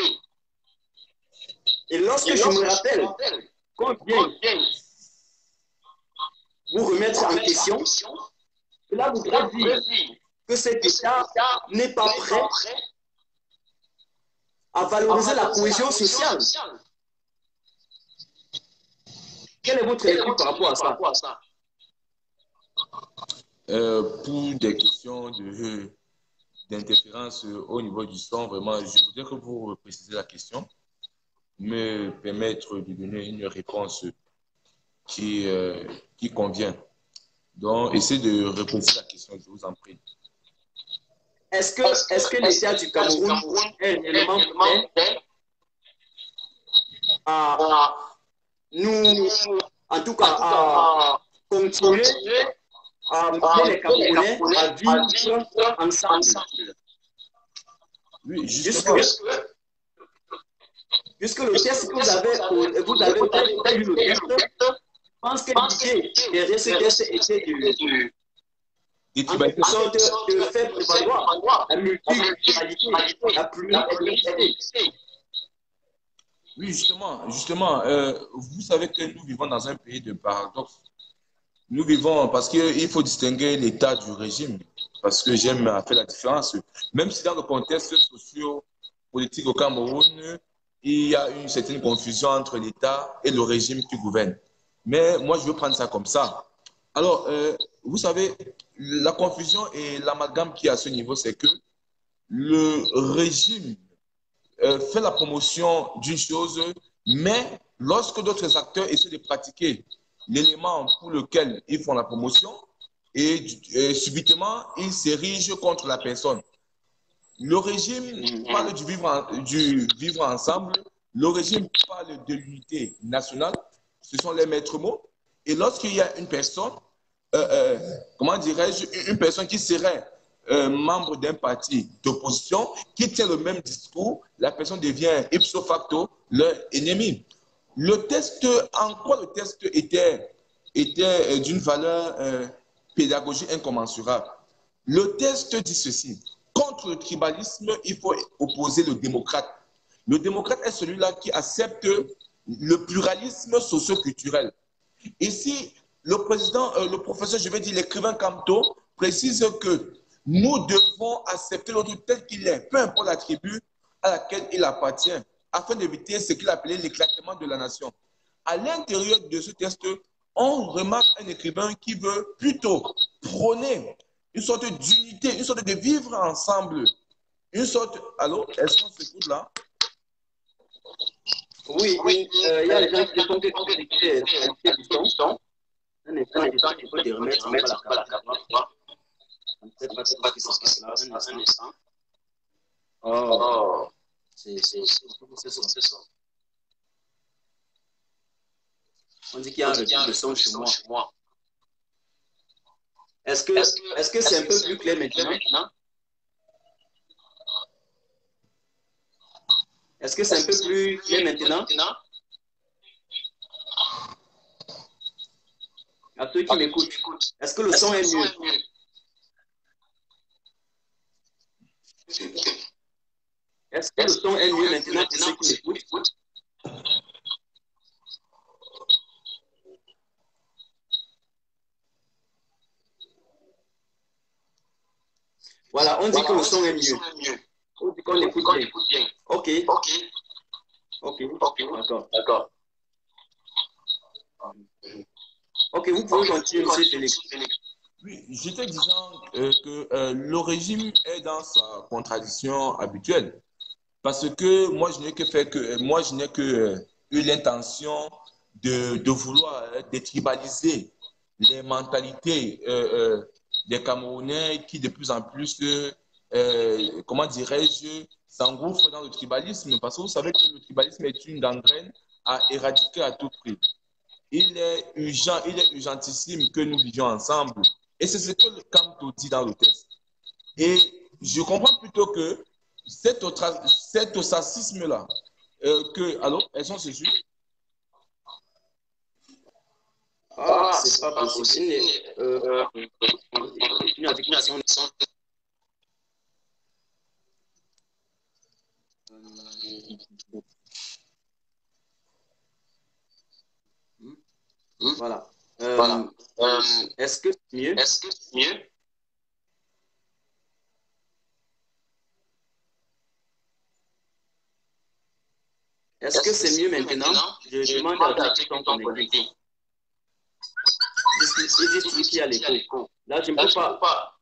Et lorsque je me rappelle qu'on vient vous remettre en question, cela voudrait dire que cet État n'est pas prêt à valoriser la cohésion sociale. Quelle est votre lecture par rapport à ça? Pour des questions d'interférence au niveau du son, vraiment, je voudrais que vous précisez la question, me permettre de donner une réponse qui convient. Donc, essayez de répondre à la question, je vous en prie. Est-ce que l'État du Cameroun est un élément prêt à nous, en tout cas, à continuer à mener les Camerounais à vivre ensemble? Oui, jusque le test que vous avez eu le test, je pense que l'idée derrière ce test était en quelque sorte de faire prévaloir la multiculturalité, la pluralité. Oui, justement, vous savez que nous vivons dans un pays de paradoxes. Nous vivons, parce qu'il faut distinguer l'état du régime, parce que j'aime faire la différence. Même si dans le contexte socio-politique au Cameroun, il y a une certaine confusion entre l'État et le régime qui gouverne. Mais moi, je veux prendre ça comme ça. Alors, vous savez, la confusion et l'amalgame qui est à ce niveau, c'est que le régime fait la promotion d'une chose, mais lorsque d'autres acteurs essaient de pratiquer l'élément pour lequel ils font la promotion, et subitement, ils s'érigent contre la personne. Le régime parle du vivre ensemble, le régime parle de l'unité nationale, ce sont les maîtres mots. Et lorsqu'il y a une personne, comment dirais-je, une personne qui serait membre d'un parti d'opposition, qui tient le même discours, la personne devient ipso facto leur ennemi. Le test, en quoi le test était d'une valeur pédagogique incommensurable? Le test dit ceci: contre le tribalisme, il faut opposer le démocrate. Le démocrate est celui-là qui accepte le pluralisme socio-culturel. Ici, le professeur, je vais dire l'écrivain Camteau, précise que nous devons accepter l'autre tel qu'il est, peu importe la tribu à laquelle il appartient, afin d'éviter ce qu'il appelait l'éclatement de la nation. À l'intérieur de ce test, on remarque un écrivain qui veut plutôt prôner une sorte d'unité, une sorte de vivre ensemble, une sorte... Allô, est-ce qu'on s'écoute là? Oui, il y a les gens qui sont connectés du son. Un instant, il faut les remettre la caméra. Peut-être pas ce qui se passe là, un instant. Oh, c'est ça. On dit qu'il y a un retour de son chez moi. Est-ce que c'est un peu plus clair maintenant? Est-ce que c'est un peu plus clair maintenant? À ceux qui m'écoutent, est-ce que le son est mieux? Est-ce que le son est mieux maintenant pour ceux qui m'écoutent? Voilà, on dit que le son est mieux. On dit qu'on écoute bien. Ok, d'accord. Ok, vous pouvez continuer, M. Félix. Oui, j'étais disant que le régime est dans sa contradiction habituelle. Parce que moi, je n'ai que eu l'intention de vouloir détribaliser les mentalités des Camerounais qui de plus en plus, comment dirais-je, s'engouffrent dans le tribalisme. Parce que vous savez que le tribalisme est une gangrène à éradiquer à tout prix. Il est urgentissime que nous vivions ensemble. Et c'est ce que le Camteau dit dans le texte. Et je comprends plutôt que cet ostracisme-là, allô, elles sont cessues? Ah, c'est pas possible. Une indication. Voilà. Est-ce que c'est mieux? Est-ce que c'est mieux maintenant? Je demande à ceux qui sont connectés. C'est celui qui a l'écho. Là, je ne peux pas.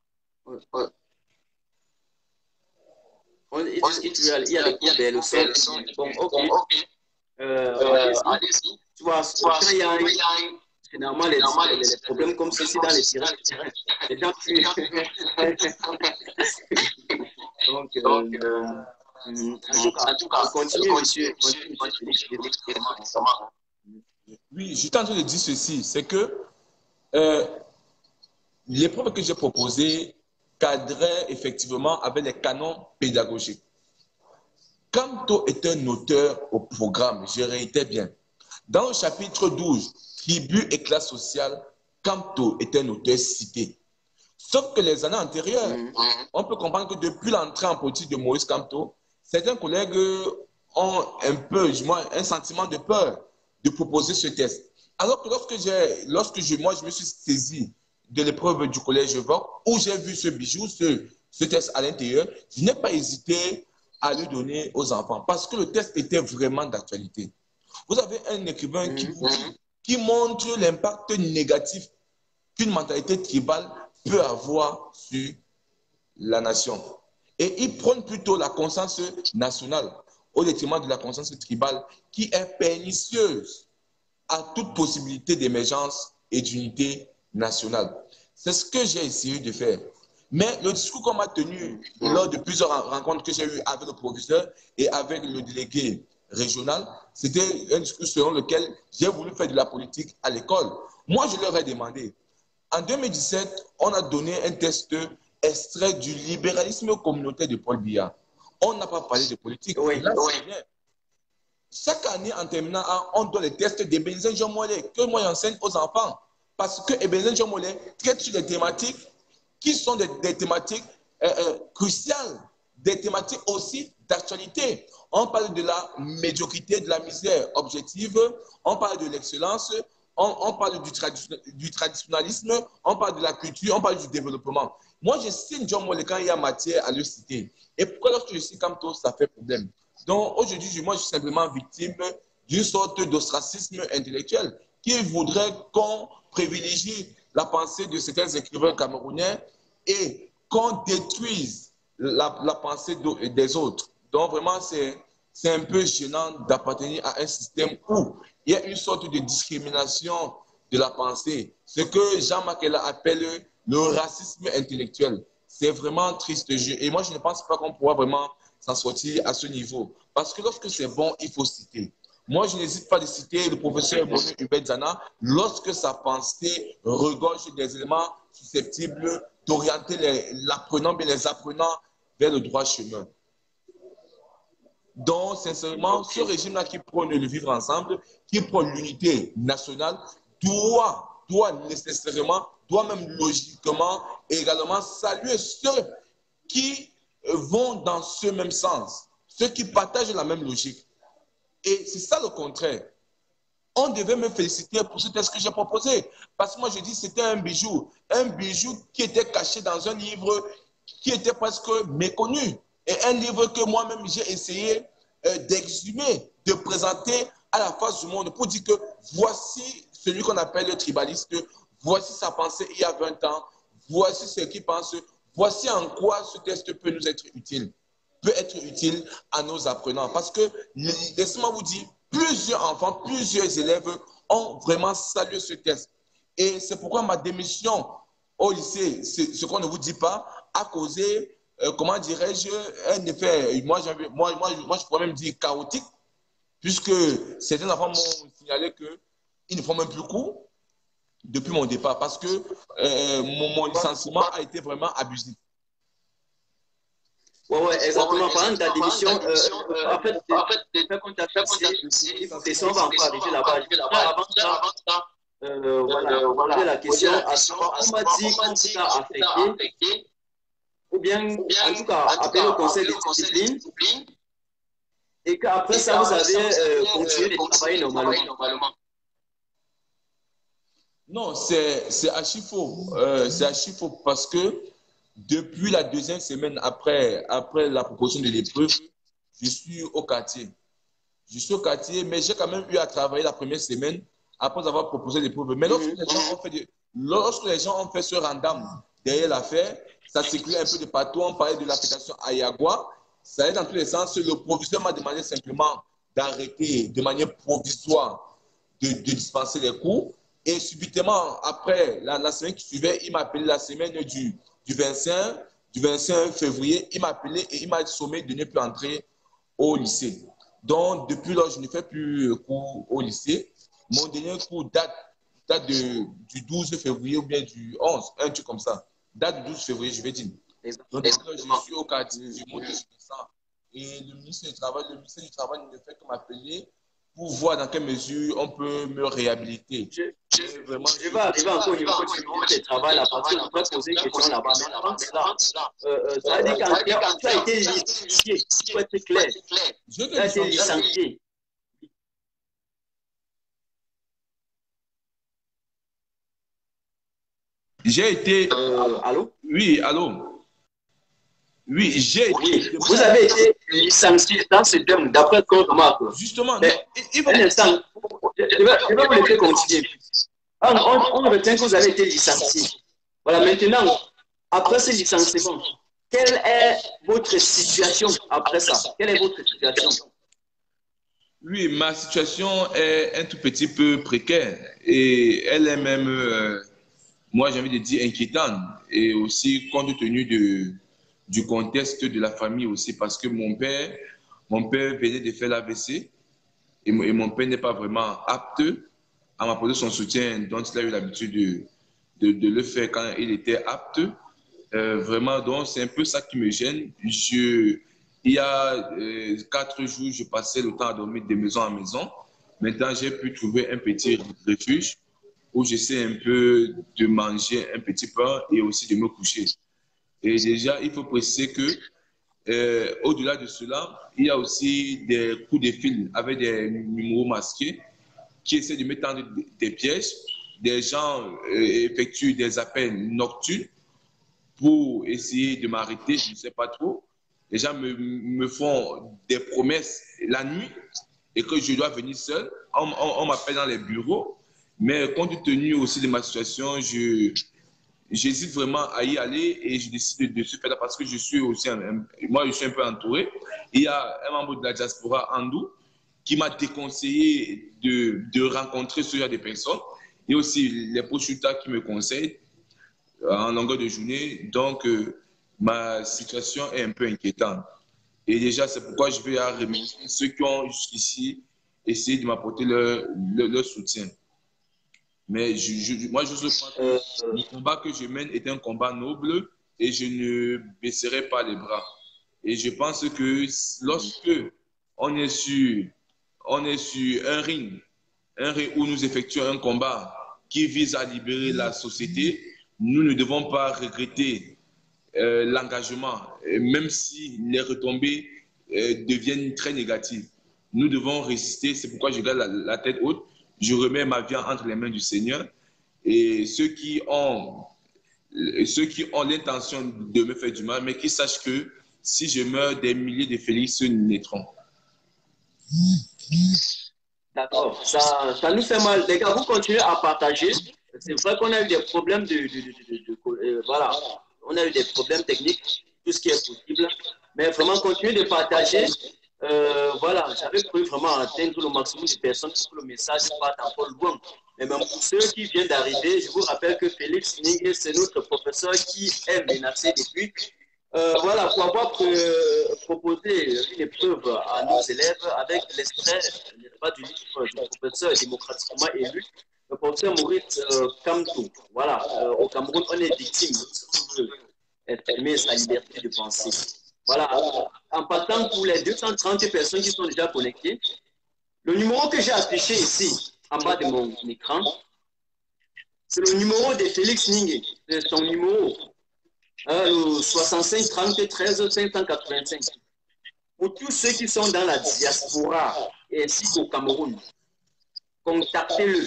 Il y a l'écho, mais le son. Bon, ok. Allez-y. Tu vois, il y a généralement les problèmes comme ceci dans les terrains. Les gens fuient. En tout cas, continue, monsieur. Oui, je suis en train de dire ceci, c'est que l'épreuve que j'ai proposée cadrait effectivement avec les canons pédagogiques. Camteau est un auteur au programme, je réitère bien. Dans le chapitre 12, Tribu et classe sociale, Camteau est un auteur cité. Sauf que les années antérieures, on peut comprendre que depuis l'entrée en politique de Maurice Camteau, certains collègues ont un peu, du moins, un sentiment de peur de proposer ce test. Alors que lorsque moi, je me suis saisi de l'épreuve du collège Vogue, où j'ai vu ce bijou, ce test à l'intérieur, je n'ai pas hésité à le donner aux enfants parce que le test était vraiment d'actualité. Vous avez un écrivain qui montre l'impact négatif qu'une mentalité tribale peut avoir sur la nation. Et il prône plutôt la conscience nationale. au détriment de la conscience tribale qui est pernicieuse à toute possibilité d'émergence et d'unité nationale. C'est ce que j'ai essayé de faire. Mais le discours qu'on m'a tenu lors de plusieurs rencontres que j'ai eues avec le professeur et avec le délégué régional, c'était un discours selon lequel j'ai voulu faire de la politique à l'école. Moi, je leur ai demandé. En 2017, on a donné un test extrait du libéralisme communautaire de Paul Biya. On n'a pas parlé de politique. Oui, Là, oui. c'est bien. Chaque année, en terminant, on donne les tests d'Ebenezer Jean Mollet que moi j'enseigne aux enfants. Parce que Ebenezer Jean Mollet traite sur des thématiques qui sont des thématiques cruciales, des thématiques aussi d'actualité. On parle de la médiocrité, de la misère objective, on parle de l'excellence, on parle du traditionnalisme, on parle de la culture, on parle du développement. Moi, je signe John Mollet quand il y a matière à le citer. Et pourquoi lorsque je cite Camto, ça fait problème? Donc aujourd'hui, moi, je suis simplement victime d'une sorte d'ostracisme intellectuel qui voudrait qu'on privilégie la pensée de certains écrivains camerounais et qu'on détruise la pensée des autres. Donc vraiment, c'est un peu gênant d'appartenir à un système où il y a une sorte de discrimination de la pensée. Ce que Jean Makela appelle le racisme intellectuel. C'est vraiment triste. Et moi, je ne pense pas qu'on pourra vraiment s'en sortir à ce niveau. Parce que lorsque c'est bon, il faut citer. Moi, je n'hésite pas de citer le professeur Monu Hubert Zana lorsque sa pensée regorge des éléments susceptibles d'orienter l'apprenant, bien les apprenants vers le droit chemin. Donc, sincèrement, ce régime-là qui prône le vivre ensemble, qui prône l'unité nationale, doit nécessairement, doit même logiquement également saluer ceux qui vont dans ce même sens, ceux qui partagent la même logique. Et c'est ça le contraire. On devait me féliciter pour ce texte que j'ai proposé. Parce que moi, je dis que c'était un bijou qui était caché dans un livre qui était presque méconnu. Et un livre que moi-même, j'ai essayé d'exhumer, de présenter à la face du monde pour dire que voici celui qu'on appelle le tribaliste, voici sa pensée il y a 20 ans, voici ce qu'il pense, voici en quoi ce texte peut nous être utile, à nos apprenants. Parce que, laissez-moi vous dire, plusieurs enfants, plusieurs élèves ont vraiment salué ce texte. Et c'est pourquoi ma démission au lycée, ce qu'on ne vous dit pas, a causé, comment dirais-je, un effet, moi je pourrais même dire chaotique, puisque certains enfants m'ont signalé qu'ils ne font même plus cours depuis mon départ, parce que mon licenciement a été vraiment abusif. Oui, exactement. Par exemple, ta démission, en fait, les faits qu'on t'a fait, c'est on va en parler là-bas. Avant ça, voilà la question. On m'a dit qu'on t'a affecté, ou bien, en tout cas, appelé au conseil de discipline, et qu'après ça, vous avez continué de travailler normalement. Non, c'est archi faux. C'est archi faux parce que depuis la deuxième semaine après la proposition de l'épreuve, je suis au quartier. Je suis au quartier, mais j'ai quand même eu à travailler la première semaine après avoir proposé l'épreuve. Mais lorsque les gens ont fait ce random derrière l'affaire, ça circulait un peu de partout. On parlait de l'application Ayagua. Ça allait dans tous les sens. Le professeur m'a demandé simplement d'arrêter de manière provisoire de dispenser les cours. Et subitement, après la semaine qui suivait, il m'a appelé la semaine du 25 février, il m'a appelé et il m'a sommé de ne plus entrer au lycée. Donc, depuis là, je ne fais plus cours au lycée. Mon dernier cours date du 12 février ou bien du 11, un truc comme ça. Date du 12 février, je vais dire. Donc, depuis là, je suis au quartier, je monte sur ça. Et le ministère du Travail ne fait que m'appeler pour voir dans quelle mesure on peut me réhabiliter. Je vais arriver encore au niveau du travail là, parce que je voudrais poser une question là-bas. Ça veut dire quand tu as été licencié, il faut être clair. Tu as été licencié. J'ai été. Allô? Oui, allô? Oui, j'ai été. Oui. Vous avez été licencié dans ce thème, d'après ce qu'on remarque. Justement, un instant, je vais vous laisser continuer. On retient que vous avez été licencié. Voilà, maintenant, après ce licenciement, quelle est votre situation après ça? Quelle est votre situation? Oui, ma situation est un tout petit peu précaire et elle est même, moi j'ai envie de dire, inquiétante et aussi compte tenu du contexte de la famille aussi parce que mon père venait de faire l'AVC et mon père n'est pas vraiment apte à m'apporter son soutien dont il a eu l'habitude de le faire quand il était apte. Vraiment, donc c'est un peu ça qui me gêne. Il y a 4 jours, je passais le temps à dormir de maison en maison. Maintenant, j'ai pu trouver un petit refuge où j'essaie un peu de manger un petit pain et aussi de me coucher. Et déjà, il faut préciser que au-delà de cela, il y a aussi des coups de fil avec des numéros masqués qui essaient de me tendre des pièges. Des gens effectuent des appels nocturnes pour essayer de m'arrêter, je ne sais pas trop. Les gens me font des promesses la nuit et que je dois venir seul. On m'appelle dans les bureaux, mais compte tenu aussi de ma situation, j'hésite vraiment à y aller et je décide de se faire là parce que je suis aussi, moi je suis un peu entouré. Il y a un membre de la diaspora hindou qui m'a déconseillé de rencontrer ce genre de personnes et aussi les prosciuttas qui me conseillent en longueur de journée. Donc, ma situation est un peu inquiétante. Et déjà, c'est pourquoi je vais remercier ceux qui ont jusqu'ici essayé de m'apporter leur soutien. Mais moi, je pense que le combat que je mène est un combat noble et je ne baisserai pas les bras. Et je pense que lorsque on est sur un ring où nous effectuons un combat qui vise à libérer la société, nous ne devons pas regretter l'engagement, même si les retombées deviennent très négatives. Nous devons résister, c'est pourquoi je garde la tête haute, je remets ma vie entre les mains du Seigneur et ceux qui ont l'intention de me faire du mal, mais qui sachent que si je meurs, des milliers de Félix naîtront. D'accord, ça nous fait mal. Les gars, vous continuez à partager. C'est vrai qu'on a eu des problèmes voilà, on a eu des problèmes techniques, tout ce qui est possible. Mais vraiment, continuez de partager. Voilà, j'avais cru vraiment atteindre le maximum de personnes pour que le message parte encore loin. Mais même pour ceux qui viennent d'arriver, je vous rappelle que Félix Ningue, c'est notre professeur qui est menacé depuis. Voilà, pour avoir proposé une épreuve à nos élèves avec l'extrait du livre du professeur démocratiquement élu, le professeur Maurice Kamto. Voilà, au Cameroun, on est victime de exprimer sa liberté de penser. Voilà, en partant pour les 230 personnes qui sont déjà connectées, le numéro que j'ai affiché ici, en bas de mon écran, c'est le numéro de Félix Ningue, c'est son numéro. Le 65 30 13 585. Pour tous ceux qui sont dans la diaspora et ainsi qu'au Cameroun, contactez-le.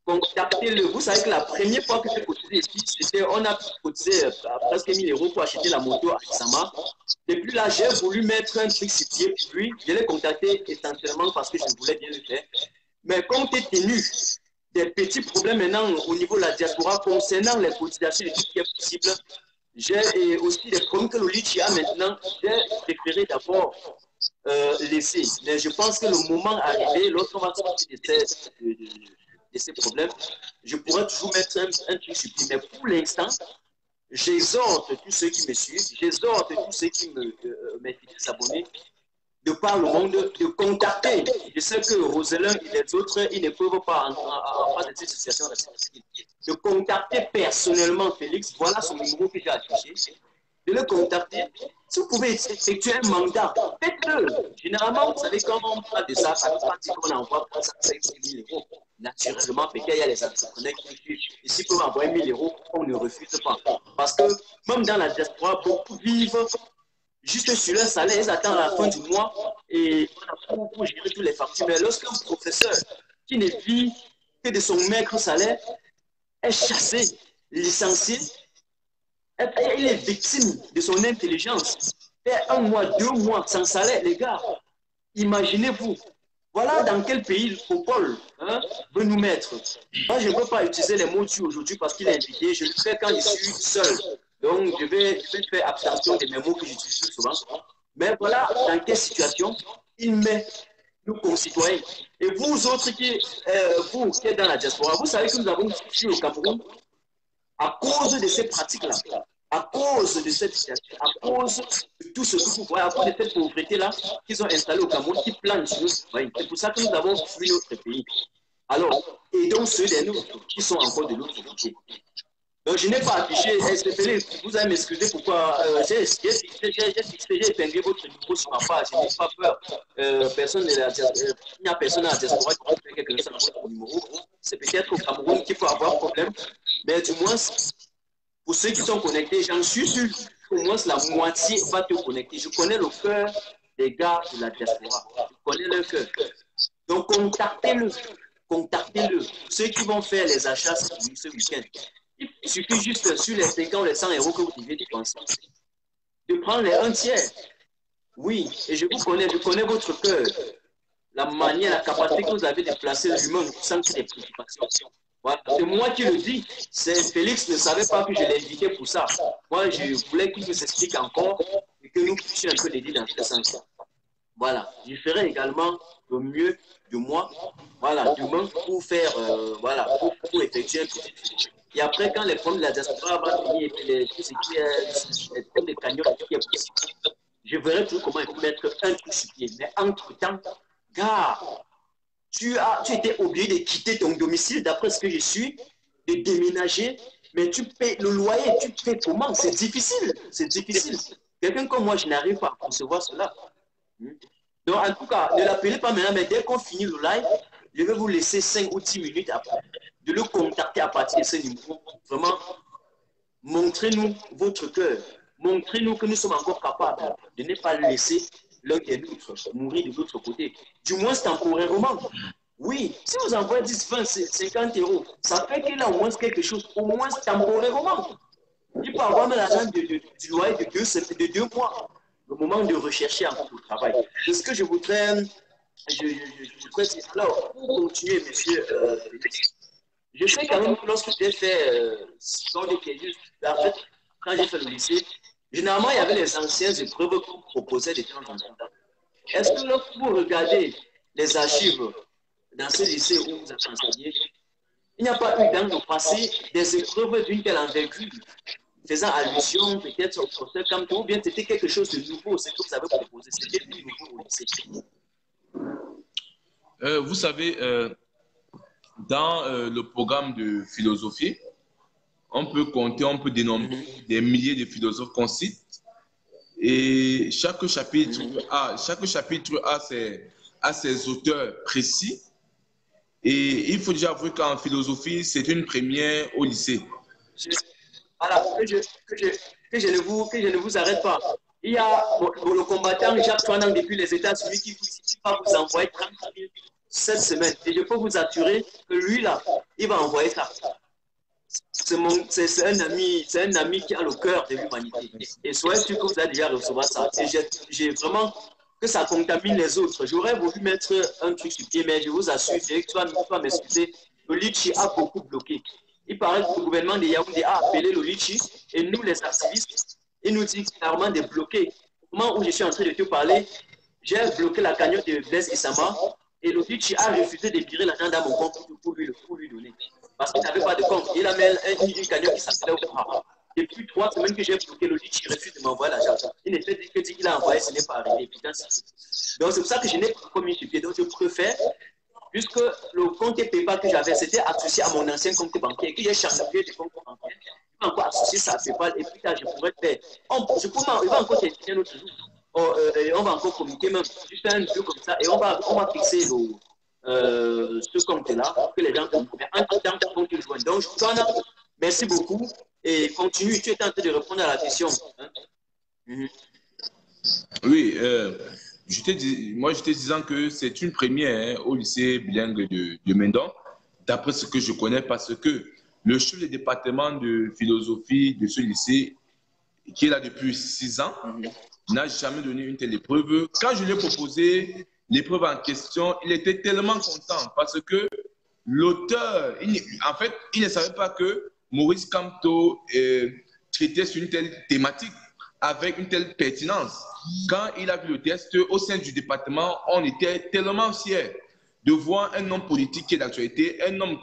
Contactez-le. Vous savez que la première fois que j'ai cotisé ici, on a cotisé presque 1000 € pour acheter la moto à Isama. Depuis là, j'ai voulu mettre un truc sur pied pour lui. Je l'ai contacté essentiellement parce que je voulais bien le faire. Mais compte tenu des petits problèmes maintenant au niveau de la diaspora concernant les cotisations et tout ce qui est possible, j'ai aussi des problèmes que le Litchi a maintenant. J'ai préféré d'abord laisser. Mais je pense que le moment arrivé, lorsqu'on va sortir de ces problèmes, je pourrais toujours mettre un truc sur pied. Mais pour l'instant, j'exhorte tous ceux qui me suivent, j'exhorte tous ceux qui m'invitent à s'abonner, de par le monde, de contacter. Je sais que Roselin et les autres, ils ne peuvent pas en face de cette situation de contacter personnellement Félix. Voilà son numéro que j'ai affiché. De le contacter. Si vous pouvez effectuer un mandat, faites-le. Généralement, vous savez, quand on parle de ça, ça ne veut pas dire qu'on envoie 5 000 €. Naturellement, peut-être il y a les entrepreneurs qui, ici, peuvent envoyer 1 000 €, on ne refuse pas. Parce que même dans la diaspora, beaucoup vivent juste sur leur salaire, ils attendent la fin du mois et pour gérer tous les factures. Mais lorsqu'un professeur qui ne vit que de son maigre salaire est chassé, licencié, il est victime de son intelligence. Et 1 mois, 2 mois sans salaire, les gars, imaginez-vous. Voilà dans quel pays le Popol veut nous mettre. Moi, je ne peux pas utiliser les mots tu aujourd'hui parce qu'il est invité. Je le fais quand je suis seul. Donc, je vais faire abstention de mes mots que j'utilise souvent. Mais voilà dans quelle situation il met nos concitoyens. Et vous autres vous qui êtes dans la diaspora, vous savez que nous avons fui au Cameroun à cause de ces pratiques-là, à cause de cette situation, à cause de tout ce que vous voyez, à cause de cette pauvreté-là qu'ils ont installée au Cameroun, qui plane sur nous. C'est pour ça que nous avons fui notre pays. Alors, aidons ceux des nôtres qui sont encore de l'autre côté. Donc, je n'ai pas affiché, vous allez m'excuser pourquoi j'ai épinglé votre numéro sur ma page, je n'ai pas peur. Il n'y a personne à la diaspora qui peut faire quelque chose avec votre numéro. C'est peut-être au Cameroun qu'il peut avoir problème, mais du moins, pour ceux qui sont connectés, j'en suis sûr qu'au moins la moitié va te connecter. Je connais le cœur des gars de la diaspora, je connais leur cœur. Donc, contactez-le. Contactez-le. Ceux qui vont faire les achats ce week-end. Il suffit juste sur les 50 ou les 100 euros que vous devez dépenser, de prendre les un tiers. Oui, et je connais votre cœur, la manière, la capacité que vous avez de placer l'humain sans qu'il y ait des préoccupations. Voilà. C'est moi qui le dis. Félix ne savait pas que je l'ai invité pour ça. Moi, je voulais qu'il nous explique encore et que nous puissions un peu l'aider dans ce sens. Voilà. Je ferai également le mieux de moi, voilà, demain pour faire, voilà, pour effectuer un petit film. Et après, quand les problèmes de la diaspora vont finir, et tout ce qui est comme des cagnottes, tout ce qui est possible, je verrai tout comment il faut mettre un truc sur pied. Mais entre-temps, gars, tu étais obligé de quitter ton domicile, d'après ce que je suis, de déménager, mais tu payes le loyer, tu payes comment? C'est difficile, c'est difficile. Quelqu'un comme moi, je n'arrive pas à concevoir cela. Donc, en tout cas, ne l'appelez pas maintenant, mais dès qu'on finit le live, je vais vous laisser 5 ou 10 minutes après de le contacter à partir de ce numéro. Vraiment, montrez-nous votre cœur. Montrez-nous que nous sommes encore capables de ne pas laisser l'un des nôtres mourir de l'autre côté. Du moins temporairement. Oui, si vous envoyez 10, 20, 50 euros, ça fait qu'il a au moins quelque chose, au moins temporairement. Il peut avoir même l'argent du loyer de 2 mois. Le moment de rechercher encore le travail. C'est ce que je voudrais dire. Alors, pour continuer, monsieur, je sais quand même que lorsque j'ai fait, en fait, quand j'ai fait le lycée, généralement, il y avait les anciennes épreuves qu'on proposait de temps en temps. Est-ce que lorsque vous regardez les archives dans ce lycée où vous avez enseigné, il n'y a pas eu dans le passé des épreuves d'une telle envergure faisant allusion peut-être au professeur Kamto, ou bien c'était quelque chose de nouveau, c'est ce que vous avez proposé, c'était plus nouveau au lycée? Vous savez, dans le programme de philosophie, on peut compter, on peut dénombrer des milliers de philosophes qu'on cite, et chaque chapitre a ses auteurs précis, et il faut déjà avouer qu'en philosophie, c'est une première au lycée. Voilà, que je ne vous arrête pas. Il y a le combattant Jacques Twanan depuis les États-Unis qui va vous envoyer 30 000 cette semaine. Et je peux vous assurer que lui, là, il va envoyer ça. C'est un ami qui a le cœur de l'humanité. Et soyez sûr que vous allez déjà recevoir ça. Et j'ai vraiment que ça contamine les autres. J'aurais voulu mettre un truc sur pied, mais je vous assure, tu vas m'excuser, le litchi a beaucoup bloqué. Il paraît que le gouvernement de Yaoundé a appelé le litchi et nous, les activistes, il nous dit clairement de bloquer. Au moment où je suis en train de te parler, j'ai bloqué la cagnotte de Blaise Issama et le litchi a refusé de virer l'argent dans mon compte pour lui donner. Parce qu'il n'avait pas de compte. Il a mis une cagnotte qui s'appelait Oprah. Depuis 3 semaines que j'ai bloqué le litchi, il refuse de m'envoyer l'argent. Il ne fait que dire qu'il a envoyé, ce n'est pas arrivé. Putain, donc c'est pour ça que je n'ai pas commis sur pied. Donc je préfère. Puisque le compte PayPal que j'avais, c'était associé à mon ancien compte bancaire, que j'ai changé de compte bancaire, je vais encore associer ça à PayPal, et puis là, je pourrais faire. Il va encore t'expliquer un autre jour. On va encore communiquer même, juste un jeu comme ça, et on va fixer ce compte-là, que les gens comprennent. Mais en tout temps, on peut joindre. Donc, je vous donne, merci beaucoup, et continue, tu es en train de répondre à la question. Hein? Oui, moi, j'étais disant que c'est une première au lycée bilingue de Mendon, d'après ce que je connais, parce que le chef du département de philosophie de ce lycée, qui est là depuis 6 ans, n'a jamais donné une telle épreuve. Quand je lui ai proposé l'épreuve en question, il était tellement content parce que l'auteur, en fait, il ne savait pas que Maurice Kamto traitait sur une telle thématique. avec une telle pertinence. Quand il a vu le test, au sein du département, on était tellement fiers de voir un homme politique qui est d'actualité, un homme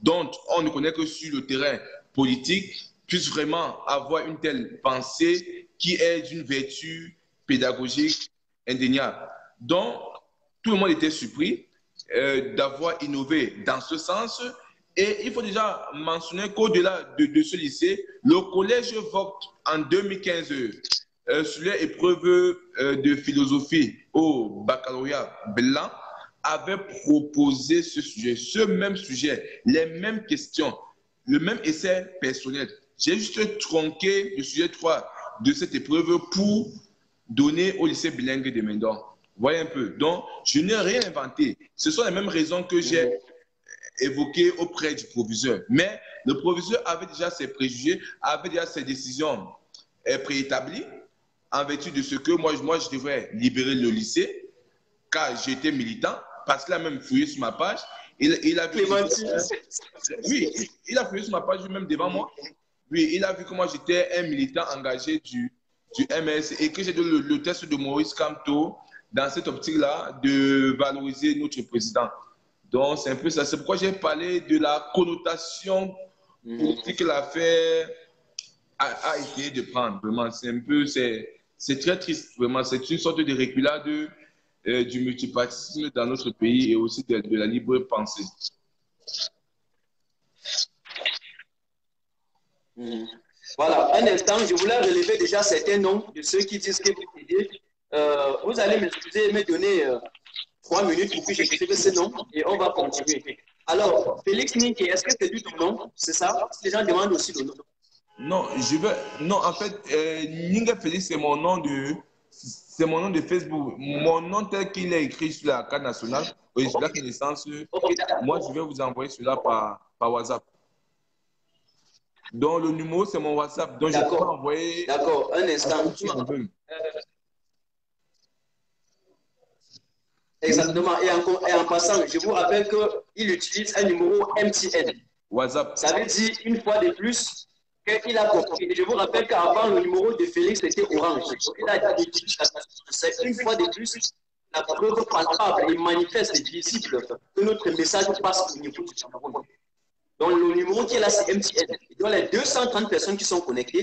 dont on ne connaît que sur le terrain politique, puisse vraiment avoir une telle pensée qui est d'une vertu pédagogique indéniable. Donc, tout le monde était surpris d'avoir innové dans ce sens. Et il faut déjà mentionner qu'au-delà de ce lycée, le collège Vogt en 2015, sur les épreuves de philosophie au baccalauréat blanc, avait proposé ce sujet, les mêmes questions, le même essai personnel. J'ai juste tronqué le sujet 3 de cette épreuve pour donner au lycée bilingue de Mendon. Voyez un peu. Donc, je n'ai rien inventé. Ce sont les mêmes raisons que j'ai évoquées auprès du proviseur. Mais le proviseur avait déjà ses préjugés, avait déjà ses décisions préétablies en vertu de ce que moi je devrais libérer le lycée, car j'étais militant, parce qu'il a même fouillé sur ma page. Il a vu, oui, il a fouillé sur ma page même devant moi. Oui, il a vu que moi j'étais un militant engagé du MS et que j'ai donné le test de Maurice Kamto dans cette optique-là de valoriser notre président. Donc, c'est un peu ça. C'est pourquoi j'ai parlé de la connotation politique que l'affaire a essayé de prendre. Vraiment, c'est un peu, c'est très triste. Vraiment, c'est une sorte de reculade du multipartisme dans notre pays et aussi de la libre pensée. Voilà, un instant, je voulais relever déjà certains noms de ceux qui disent que vous aidez. Vous allez m'excuser et me donner 3 minutes pour que j'écrive ces noms et on va continuer. Alors, Félix Ninke, est-ce que c'est du ton nom? C'est ça? Les gens demandent aussi le nom. Non, non, en fait, Ninge Félix, c'est mon nom de Facebook. Mon nom tel qu'il est écrit sur la carte nationale, sur la naissance, moi, je vais vous envoyer cela par WhatsApp. Donc, le numéro, c'est mon WhatsApp. Donc, je peux envoyer. D'accord, un instant. Exactement. Et en passant, je vous rappelle qu'il utilise un numéro MTN. WhatsApp. Ça veut dire, une fois de plus, qu'il a compris. Et je vous rappelle qu'avant, le numéro de Félix était orange. Il a dit, c'est une fois de plus, la preuve palpable et manifeste et visible que notre message passe au niveau du Cameroun. Donc, le numéro qui est là, c'est MTN. Donc, les 230 personnes qui sont connectées,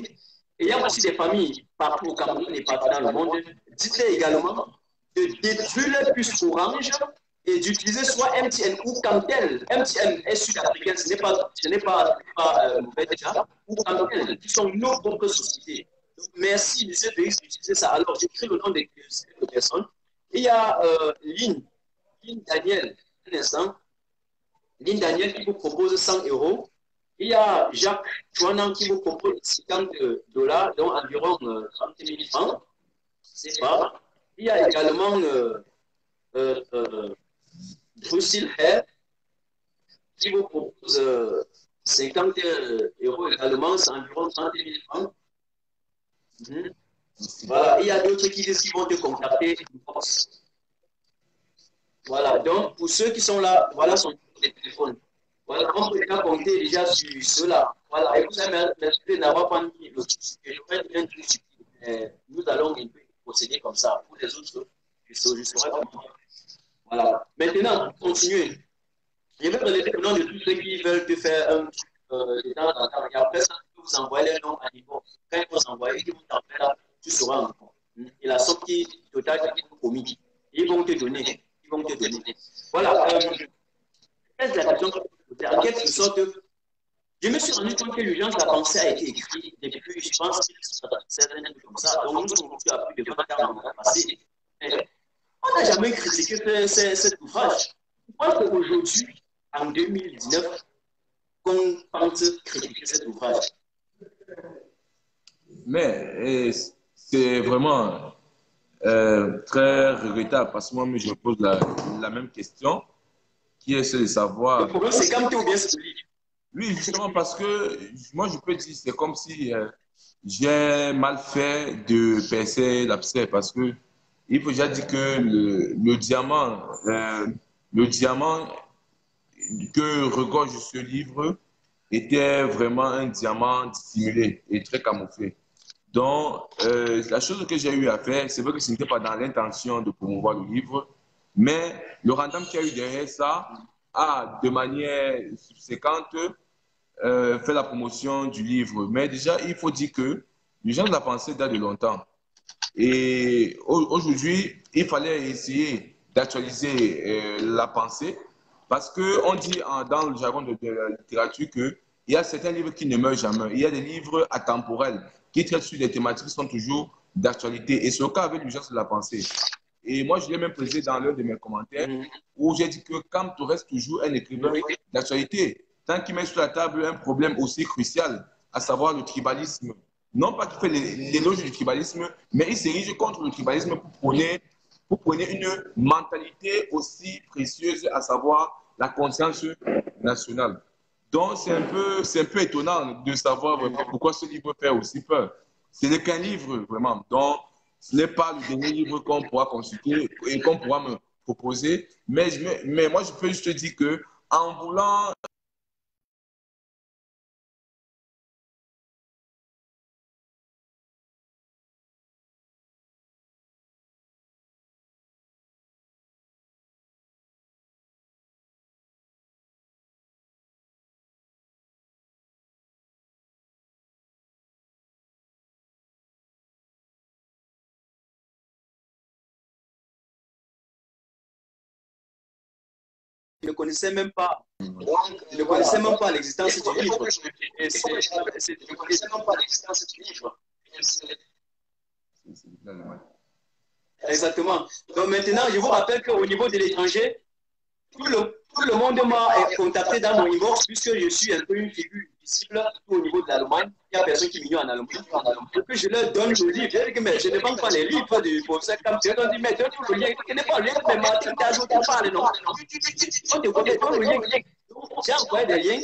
et il y a aussi des familles partout au Cameroun et partout dans le monde. Dites-les également de détruire les puces orange et d'utiliser soit MTN ou Camtel. MTN est sud-africaine, ce n'est pas mauvais déjà, ou Camtel, qui sont nos propres sociétés. Donc, merci, M. Félix, d'utiliser ça. Alors, j'écris le nom des personnes. Il y a Lynn Daniel, un instant. Lynn Daniel qui vous propose 100 €. Il y a Jacques Chouanan qui vous propose $50, donc environ 30 000 francs. C'est pas. Il y a également Drusil Hair qui vous propose 50 € également, c'est environ 30 000 francs. Voilà, il y a d'autres qui disent qu'ils vont te contacter. Voilà, donc pour ceux qui sont là, voilà son téléphone. Voilà, on peut déjà compter déjà sur cela. Voilà, et vous avez l'esprit d'avoir pas mis le nous allons procéder comme ça. Pour les autres, je serai comment. Voilà. Maintenant, continuez. Je vais relever le nom de tous ceux qui veulent te faire un truc de temps en temps. Et après ça, vous envoyez les noms à niveau. Quand vous envoyez, ils vont t'appeler là, tu sauras encore. Et la somme qui totale qui est commis. Ils vont te donner. Voilà. Est-ce la question en quelque sorte, je me suis rendu compte que l'urgence, la pensée a été écrite depuis, je pense, certaines années comme ça. Donc, nous sommes à plus de 20 ans dans le passé. On n'a jamais critiqué cet ouvrage. Pourquoi qu'aujourd'hui, en 2019, qu'on pense critiquer cet ouvrage? Mais c'est vraiment très regrettable parce que moi, je me pose la même question, qui est celle de savoir. Le problème, c'est quand tu ou bien c'est le livre. Oui, justement, parce que moi, je peux dire, c'est comme si j'ai mal fait de percer l'abcès, parce que il faut déjà dire que le diamant que regorge ce livre était vraiment un diamant dissimulé et très camouflé. Donc, la chose que j'ai eu à faire, c'est vrai que ce n'était pas dans l'intention de promouvoir le livre, mais le rendement qu'il y a eu derrière ça a, de manière subséquente, fait la promotion du livre. Mais déjà, il faut dire que les gens de la pensée datent de longtemps. Et aujourd'hui, il fallait essayer d'actualiser la pensée parce qu'on dit dans le jargon de la littérature qu'il y a certains livres qui ne meurent jamais. Il y a des livres atemporels qui traitent sur des thématiques qui sont toujours d'actualité. Et c'est le cas avec l'urgence de la pensée. Et moi, je l'ai même précisé dans l'un de mes commentaires où j'ai dit que Camto reste toujours un écrivain d'actualité. Tant qu'il met sur la table un problème aussi crucial, à savoir le tribalisme. Non pas qu'il fait l'éloge du tribalisme, mais il s'érige contre le tribalisme pour prôner une mentalité aussi précieuse, à savoir la conscience nationale. Donc, c'est un peu étonnant de savoir vraiment pourquoi ce livre fait aussi peur. Ce n'est qu'un livre, vraiment. Donc, ce n'est pas le dernier livre qu'on pourra consulter et qu'on pourra me proposer. Mais moi, je peux juste te dire qu'en voulant ne connaissais même pas. Je ne connaissais même pas l'existence du livre. Je ne connaissais même pas l'existence du livre. Exactement. Donc maintenant, je vous rappelle qu'au niveau de l'étranger, tout le monde m'a contacté dans mon inbox puisque je suis un peu une figure visible au niveau de l'Allemagne. Il y a personne qui m'ignore en Allemagne. Et puis je leur donne le livre. Je dis que mais je ne vends pas les livres du professeur Camto. Ils ont dit mais donne le lien. Tu ne connais pas le lien, mais Martin Cazot t'en parle, non? On te connaît pas le lien. J'ai envoyé des liens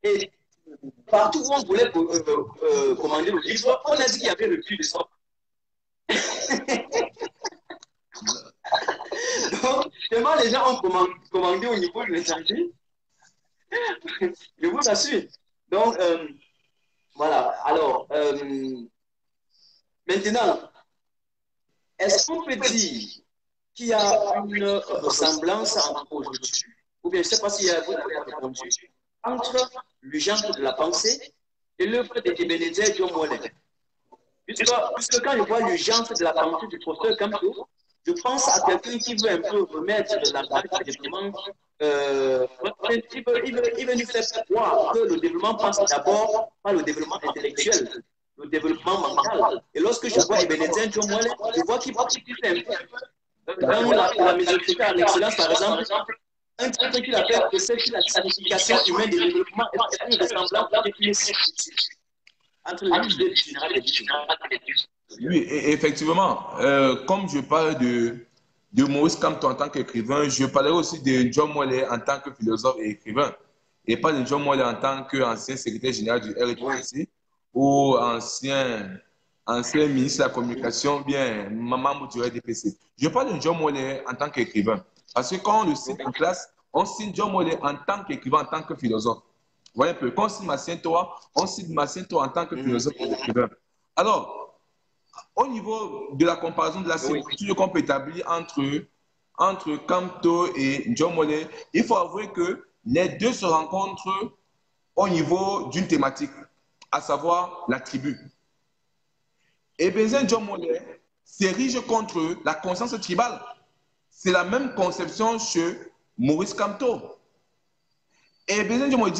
et partout où on voulait commander le livre, on a dit qu'il y avait le prix de ça. Donc, tellement les gens ont commandé au niveau de l'étranger, je vous assure. Donc, voilà. Alors, maintenant, est-ce qu'on peut dire qu'il y a une ressemblance entre aujourd'hui, ou bien je ne sais pas si vous avez répondu, entre l'urgence de la pensée et l'œuvre de Ebenezer John Molley? Puisque quand je vois l'urgence de la pensée du professeur Camto, je pense à quelqu'un qui veut un peu remettre la table du développement. Il veut nous faire croire que le développement passe d'abord par le développement intellectuel, le développement mental. Et lorsque je vois Ebenezer John Molley, je vois qu'il fait un peu. Dans la médiocrité en excellence, par exemple, un titre qu'il appelle que c'est la signification humaine du développement est une ressemblance entre les idées du général et du général. Oui, effectivement, comme je parle de Maurice Camto en tant qu'écrivain, je parlerai aussi de John Molley en tant que philosophe et écrivain, et pas de John Molley en tant qu'ancien secrétaire général du RDC ou ancien ministre de la Communication, bien membre du RDPC. Je parle de John Molley en tant qu'écrivain, parce que quand on le cite en classe, on cite John Molley en tant qu'écrivain, en tant que philosophe. Vous voyez un peu, quand on cite Massiento, on cite Massiento en tant que philosophe et écrivain. Alors, au niveau de la comparaison de la similitude qu'on peut établir entre Camto et John Molley, il faut avouer que les deux se rencontrent au niveau d'une thématique, à savoir la tribu. Et Ebenezer John Molley s'érige contre la conscience tribale. C'est la même conception chez Maurice Camto. Et Ebenezer John Molley